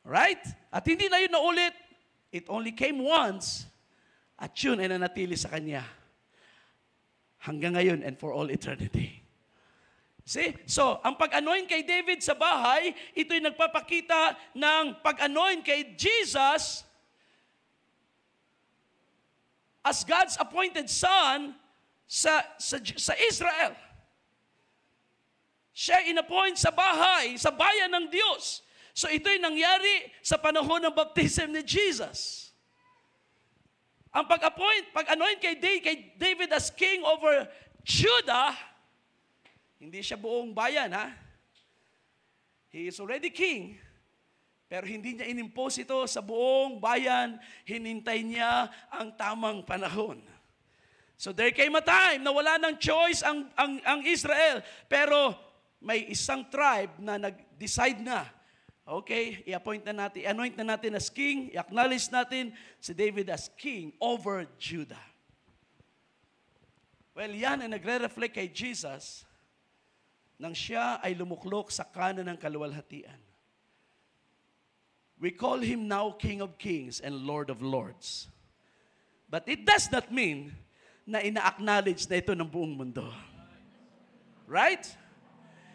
Right? At hindi na yun naulit. It only came once. At yun ay nanatili sa Kanya. Hanggang ngayon and for all eternity. See? So, ang pag-anoint kay David sa bahay, ito'y nagpapakita ng pag-anoint kay Jesus as God's appointed son sa Israel. Siya inappoint sa bahay, sa bayan ng Diyos. So ito'y nangyari sa panahon ng baptism ni Jesus. Ang pag-anoint kay David as king over Judah, hindi siya buong bayan, ha? He is already king. Pero hindi niya inimpose ito sa buong bayan, hinintay niya ang tamang panahon. So there came a time na wala ng choice ang Israel, pero may isang tribe na nag-decide na, okay, i-anoint na natin as king, i-acknowledge natin si David as king over Judah. Well, yan ay nagre-reflect kay Jesus nang siya ay lumuklok sa kanan ng kaluwalhatian. We call Him now King of Kings and Lord of Lords. But it does not mean na ina-acknowledge na ito ng buong mundo. Right?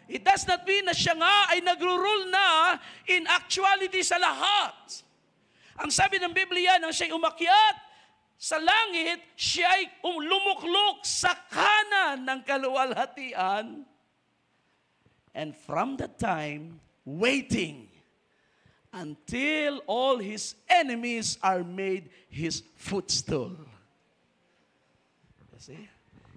It does not mean na siya nga ay nagro-rule na in actuality sa lahat. Ang sabi ng Biblia, nang siya'y umakyat sa langit, siya'y lumuklok sa kanan ng kaluwalhatian. And from that time, waiting until all His enemies are made His footstool. See?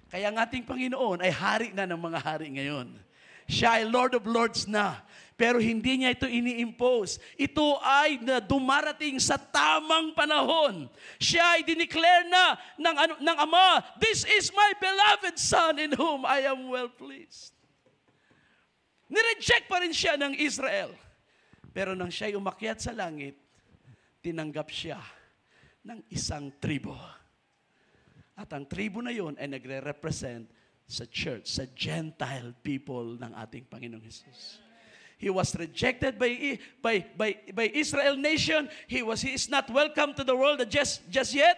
Kaya ang ating Panginoon ay hari na ng mga hari ngayon. Siya ay Lord of Lords na. Pero hindi niya ito ini-impose. Ito ay dumarating sa tamang panahon. Siya ay dineclare na ng Ama, "This is my beloved Son in whom I am well pleased." Nireject pa rin siya ng Israel. Pero nang siya'y umakyat sa langit, tinanggap siya ng isang tribo. At ang tribo na yon ay nagre-represent sa church, sa Gentile people ng ating Panginoong Hesus. He was rejected by Israel nation. He is not welcome to the world just yet.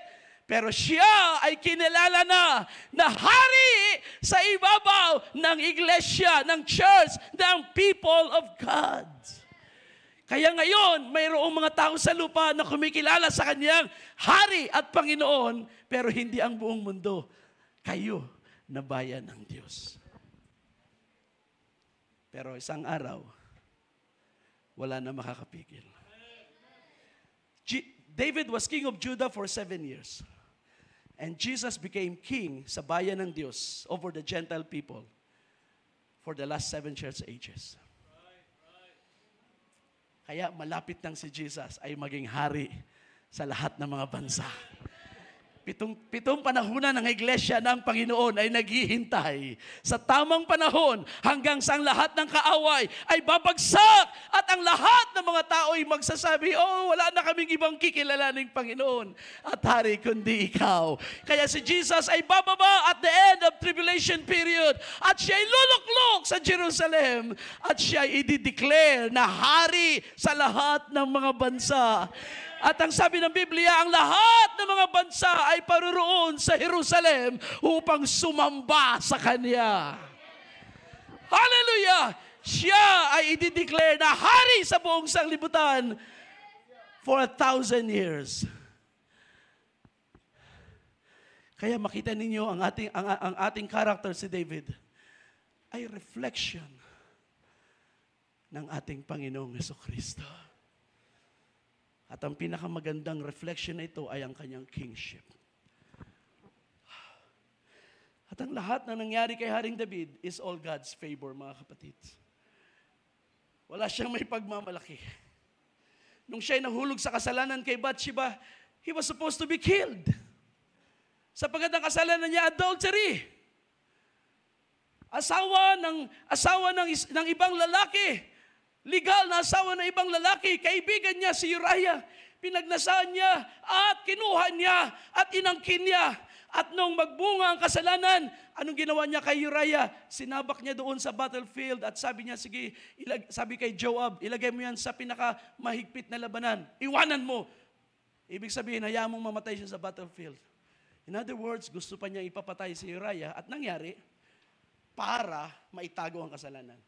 Pero siya ay kinilala na hari sa ibabaw ng iglesia, ng church, ng people of God. Kaya ngayon, mayroong mga tao sa lupa na kumikilala sa Kanyang hari at Panginoon, pero hindi ang buong mundo. Kayo na bayan ng Diyos. Pero isang araw, wala na makakapigil. David was king of Judah for 7 years. And Jesus became king sa bayan ng Diyos over the Gentile people for the last 7 church ages. Kaya malapit nang si Jesus ay maging hari sa lahat ng mga bansa. Pitong panahunan ng iglesia ng Panginoon ay naghihintay sa tamang panahon hanggang sa ang lahat ng kaaway ay babagsak at ang lahat ng mga tao ay magsasabi, oh, wala na kaming ibang kikilalaning Panginoon at hari kundi ikaw. Kaya si Jesus ay bababa at the end of tribulation period at siya ay luluklok sa Jerusalem at siya ay i-declare na hari sa lahat ng mga bansa. At ang sabi ng Biblia, ang lahat ng mga bansa ay paroroon sa Jerusalem upang sumamba sa Kanya. Hallelujah! Siya ay i-declare na hari sa buong sanglibutan for 1,000 years. Kaya makita ninyo ang ating character si David ay reflection ng ating Panginoong Jesucristo. At ang pinakamagandang reflection na ito ay ang kanyang kingship. At ang lahat na nangyari kay Haring David is all God's favor, mga kapatid. Wala siyang may pagmamalaki. Nung siya'y nahulog sa kasalanan kay Bathsheba, he was supposed to be killed. Sapagkat ang kasalanan niya, adultery. Asawa ng ibang lalaki. Legal na asawa ng ibang lalaki, kaibigan niya si Uriah. Pinagnasaan niya at kinuha niya at inangkin niya. At nung magbunga ang kasalanan, anong ginawa niya kay Uriah? Sinabak niya doon sa battlefield at sabi niya, sige, sabi kay Joab, ilagay mo yan sa pinakamahigpit na labanan. Iwanan mo. Ibig sabihin, hayaan mong mamatay siya sa battlefield. In other words, gusto pa niya ipapatay si Uriah at nangyari para maitago ang kasalanan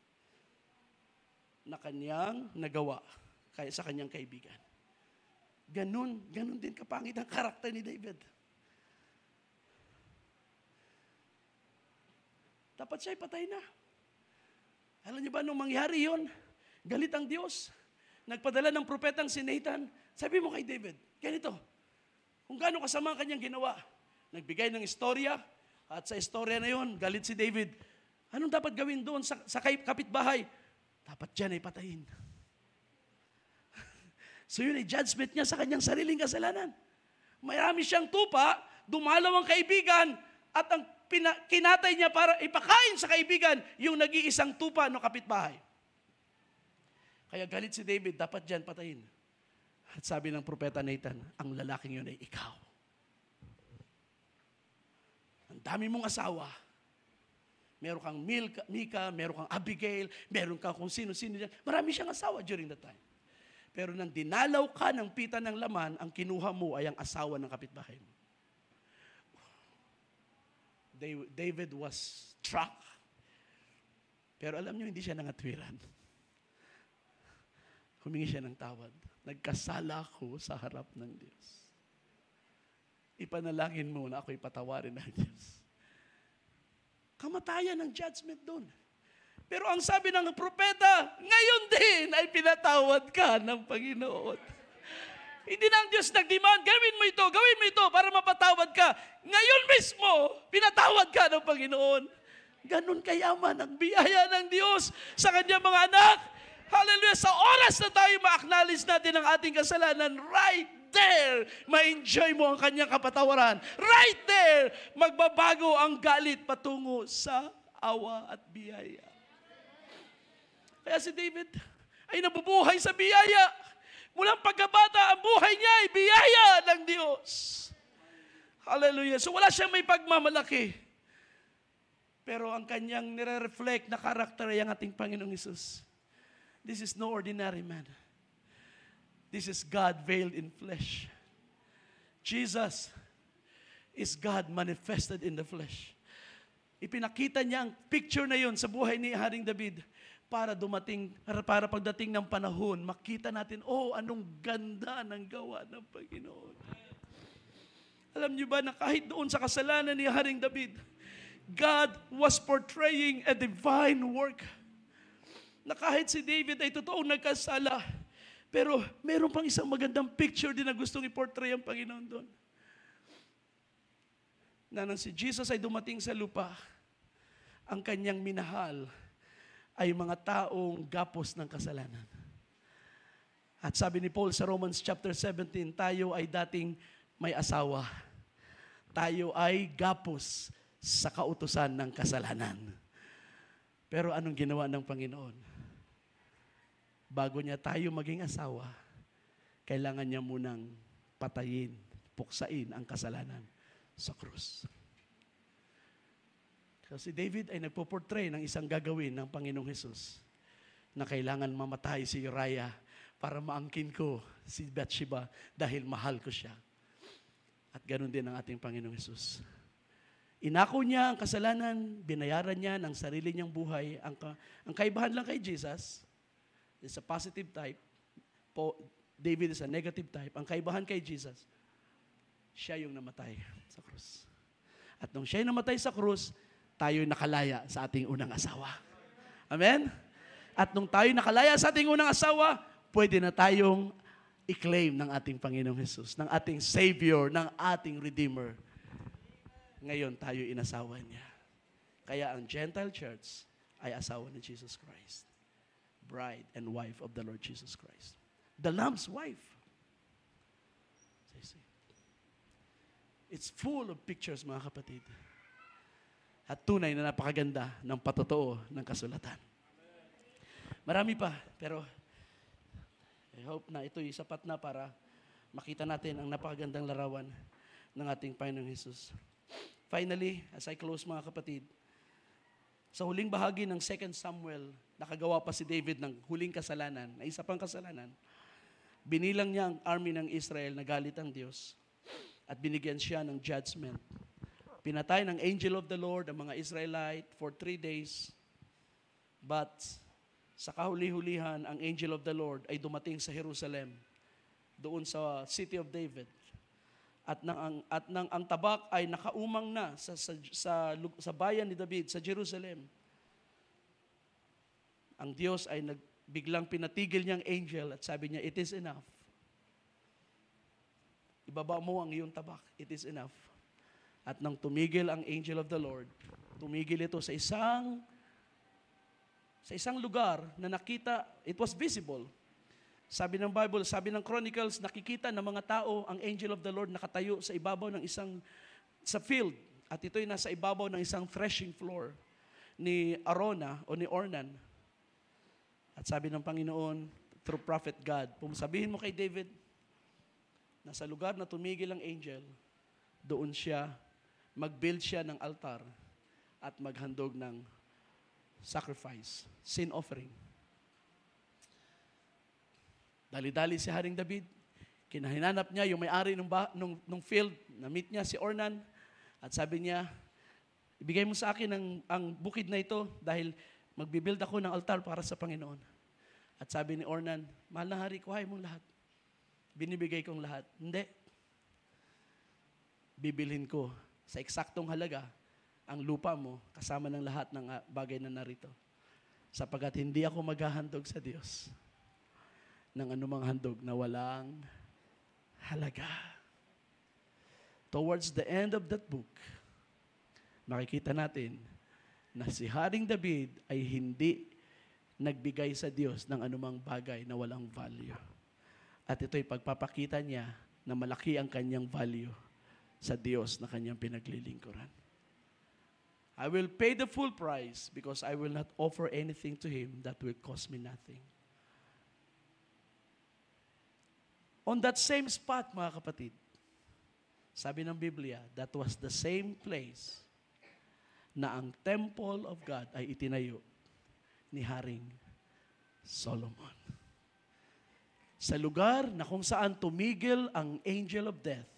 na kanyang nagawa sa kanyang kaibigan. Ganun din kapangit ang karakter ni David. Dapat siya ipatay na. Alam niyo ba nung mangyari yon? Galit ang Diyos. Nagpadala ng propetang si Nathan. Sabi mo kay David, ganito, kung gaano kasama ang kanyang ginawa. Nagbigay ng istorya, at sa istorya na yon, galit si David. Anong dapat gawin doon sa kapitbahay? Dapat dyan ay patayin. So yun ay judgment niya sa kanyang sariling kasalanan. Marami siyang tupa, dumalaw ang kaibigan, at ang kinatay niya para ipakain sa kaibigan yung nag-iisang tupa ng kapitbahay. Kaya galit si David, dapat dyan patayin. At sabi ng propeta Nathan, ang lalaking yun ay ikaw. Ang dami mong asawa. Meron kang Mika, meron kang Abigail, meron kang kung sino-sino dyan. Marami siyang asawa during that time. Pero nang dinalaw ka ng pita ng laman, ang kinuha mo ay ang asawa ng kapitbahay mo. David was struck. Pero alam niyo, hindi siya nangatwiran. Humingi siya ng tawad. Nagkasala ako sa harap ng Diyos. Ipanalangin mo na ako'y patawarin ng Diyos. Kamatayan ng judgment doon. Pero ang sabi ng propeta, ngayon din ay pinatawad ka ng Panginoon. Hindi na ang Diyos nag-demand, gawin mo ito para mapatawad ka. Ngayon mismo, pinatawad ka ng Panginoon. Ganun kayaman ang biyaya ng Diyos sa kanyang mga anak. Hallelujah! Sa oras na tayo ma-acknowledge natin ang ating kasalanan, right there, ma-enjoy mo ang kanyang kapatawaran. Right there, magbabago ang galit patungo sa awa at biyaya. Kaya si David ay nabubuhay sa biyaya. Mulang pagkabata, ang buhay niya ay biyaya ng Diyos. Hallelujah. So wala siyang may pagmamalaki. Pero ang kanyang nire-reflect na karakter ay ang ating Panginoong Hesus. This is no ordinary man. This is God veiled in flesh. Jesus is God manifested in the flesh. Ipinakita niya ang picture na yun sa buhay ni Haring David para pagdating ng panahon, makita natin, oh, anong ganda ng gawa ng Panginoon. Alam niyo ba na kahit doon sa kasalanan ni Haring David, God was portraying a divine work. Na kahit si David ay totoong nagkasala, Pero meron pang isang magandang picture din na gustong i-portray ang Panginoon doon. Na nang si Jesus ay dumating sa lupa, ang kanyang minahal ay mga taong gapos ng kasalanan. At sabi ni Paul sa Romans chapter 17, tayo ay dating may asawa. Tayo ay gapos sa kautusan ng kasalanan. Pero anong ginawa ng Panginoon? Bago niya tayo maging asawa, kailangan niya munang patayin, puksain ang kasalanan sa krus. Kasi David ay nagpo-portray ng isang gagawin ng Panginoong Hesus na kailangan mamatay si Uriah para maangkin ko si Bathsheba dahil mahal ko siya. At ganoon din ang ating Panginoong Hesus. Inako niya ang kasalanan, binayaran niya ng sarili niyang buhay. Ang kaibahan lang kay Jesus is a positive type. David is a negative type. Ang kaibahan kay Jesus, siya yung namatay sa krus. At nung siya yung namatay sa krus, tayo nakalaya sa ating unang asawa. Amen? At nung tayo nakalaya sa ating unang asawa, pwede na tayong i-claim ng ating Panginoong Hesus, ng ating Savior, ng ating Redeemer. Ngayon tayo inasawa niya. Kaya ang Gentile Church ay asawa ni Jesus Christ. Bride and wife of the Lord Jesus Christ. The Lamb's wife. It's full of pictures, mga kapatid. At tunay na napakaganda ng patotoo ng kasulatan. Marami pa, pero I hope na ito'y sapat na para makita natin ang napakagandang larawan ng ating Panginoong Hesus. Finally, as I close, mga kapatid, sa huling bahagi ng 2 Samuel, nakagawa pa si David ng huling kasalanan, na isa pang kasalanan. Binilang niya ang army ng Israel na galit ang Diyos at binigyan siya ng judgment. Pinatay ng angel of the Lord ang mga Israelite for 3 days. But sa kahuli-hulihan, ang angel of the Lord ay dumating sa Jerusalem, doon sa city of David. At nang ang tabak ay nakaumang na sa bayan ni David, sa Jerusalem, ang Diyos ay biglang pinatigil niyang angel at sabi niya, it is enough. Ibaba mo ang iyong tabak, it is enough. At nang tumigil ang angel of the Lord, tumigil ito sa isang lugar na nakita, it was visible. Sabi ng Bible, sabi ng Chronicles, nakikita ng mga tao ang angel of the Lord nakatayo sa ibabaw ng sa field. At ito'y nasa ibabaw ng isang threshing floor ni Arona o ni Ornan. At sabi ng Panginoon, through prophet God, sabihin mo kay David, nasa lugar na tumigil ang angel, doon siya, mag-build siya ng altar at maghandog ng sacrifice, sin offering. Dali-dali si Haring David, kinahinanap niya yung may-ari ng field, na-meet niya si Ornan, at sabi niya, ibigay mo sa akin ang bukid na ito dahil magbibuild ako ng altar para sa Panginoon. At sabi ni Ornan, mahal na hari, kuhay mong lahat. Binibigay kong lahat. Hindi. Bibilhin ko sa eksaktong halaga ang lupa mo kasama ng lahat ng bagay na narito. Sapagat hindi ako maghahandog sa Diyos ng anumang handog na walang halaga. Towards the end of that book, makikita natin na si Haring David ay hindi nagbigay sa Diyos ng anumang bagay na walang value. At ito'y pagpapakita niya na malaki ang kanyang value sa Diyos na kanyang pinaglilingkuran. I will pay the full price because I will not offer anything to Him that will cost me nothing. On that same spot, mga kapatid, sabi ng Biblia, that was the same place na ang temple of God ay itinayo ni Haring Solomon. Sa lugar na kung saan tumigil ang angel of death,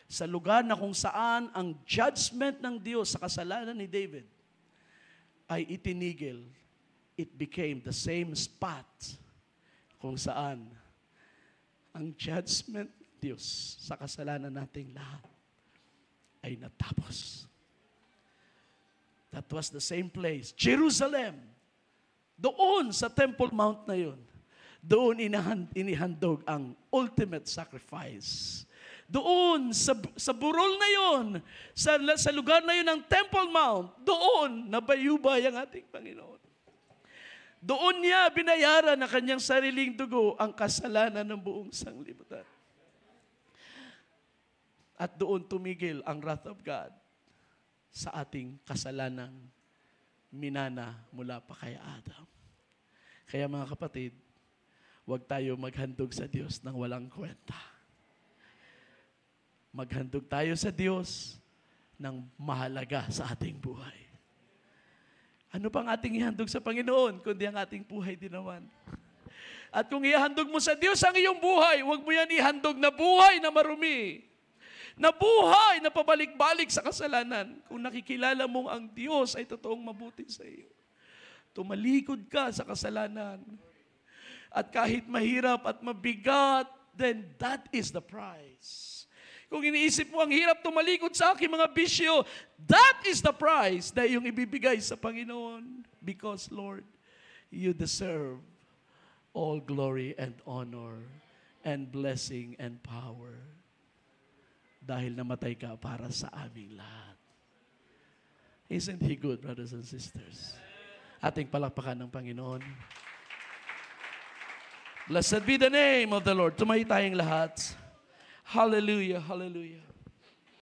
sa lugar na kung saan ang judgment ng Diyos sa kasalanan ni David ay itinigil, it became the same spot kung saan ang judgment ng Diyos sa kasalanan nating lahat ay natapos. That was the same place, Jerusalem. Doon sa Temple Mount na yun. doon inihandog ang ultimate sacrifice. Doon, sa burol na yon, sa lugar na yon ng Temple Mount, doon nabayubay ang ating Panginoon. Doon niya binayaran na kanyang sariling dugo ang kasalanan ng buong sanglibutan. At doon tumigil ang wrath of God sa ating kasalanang minana mula pa kay Adam. Kaya mga kapatid, huwag tayo maghandog sa Diyos ng walang kwenta. Maghandog tayo sa Diyos ng mahalaga sa ating buhay. Ano pang ating ihandog sa Panginoon, kundi ang ating buhay din naman. At kung ihandog mo sa Diyos ang iyong buhay, huwag mo yan ihandog na buhay na marumi. Na buhay na pabalik-balik sa kasalanan. Kung nakikilala mong ang Diyos ay totoong mabuti sa iyo. Tumalikod ka sa kasalanan. At kahit mahirap at mabigat, then that is the price. Kung iniisip mo, ang hirap tumalikod sa aking mga bisyo, that is the price na iyong ibibigay sa Panginoon. Because, Lord, you deserve all glory and honor and blessing and power. Dahil namatay ka para sa aming lahat. Isn't He good, brothers and sisters? Ating palakpakan ng Panginoon. Blessed be the name of the Lord. Tumayo tayong lahat. Hallelujah, hallelujah.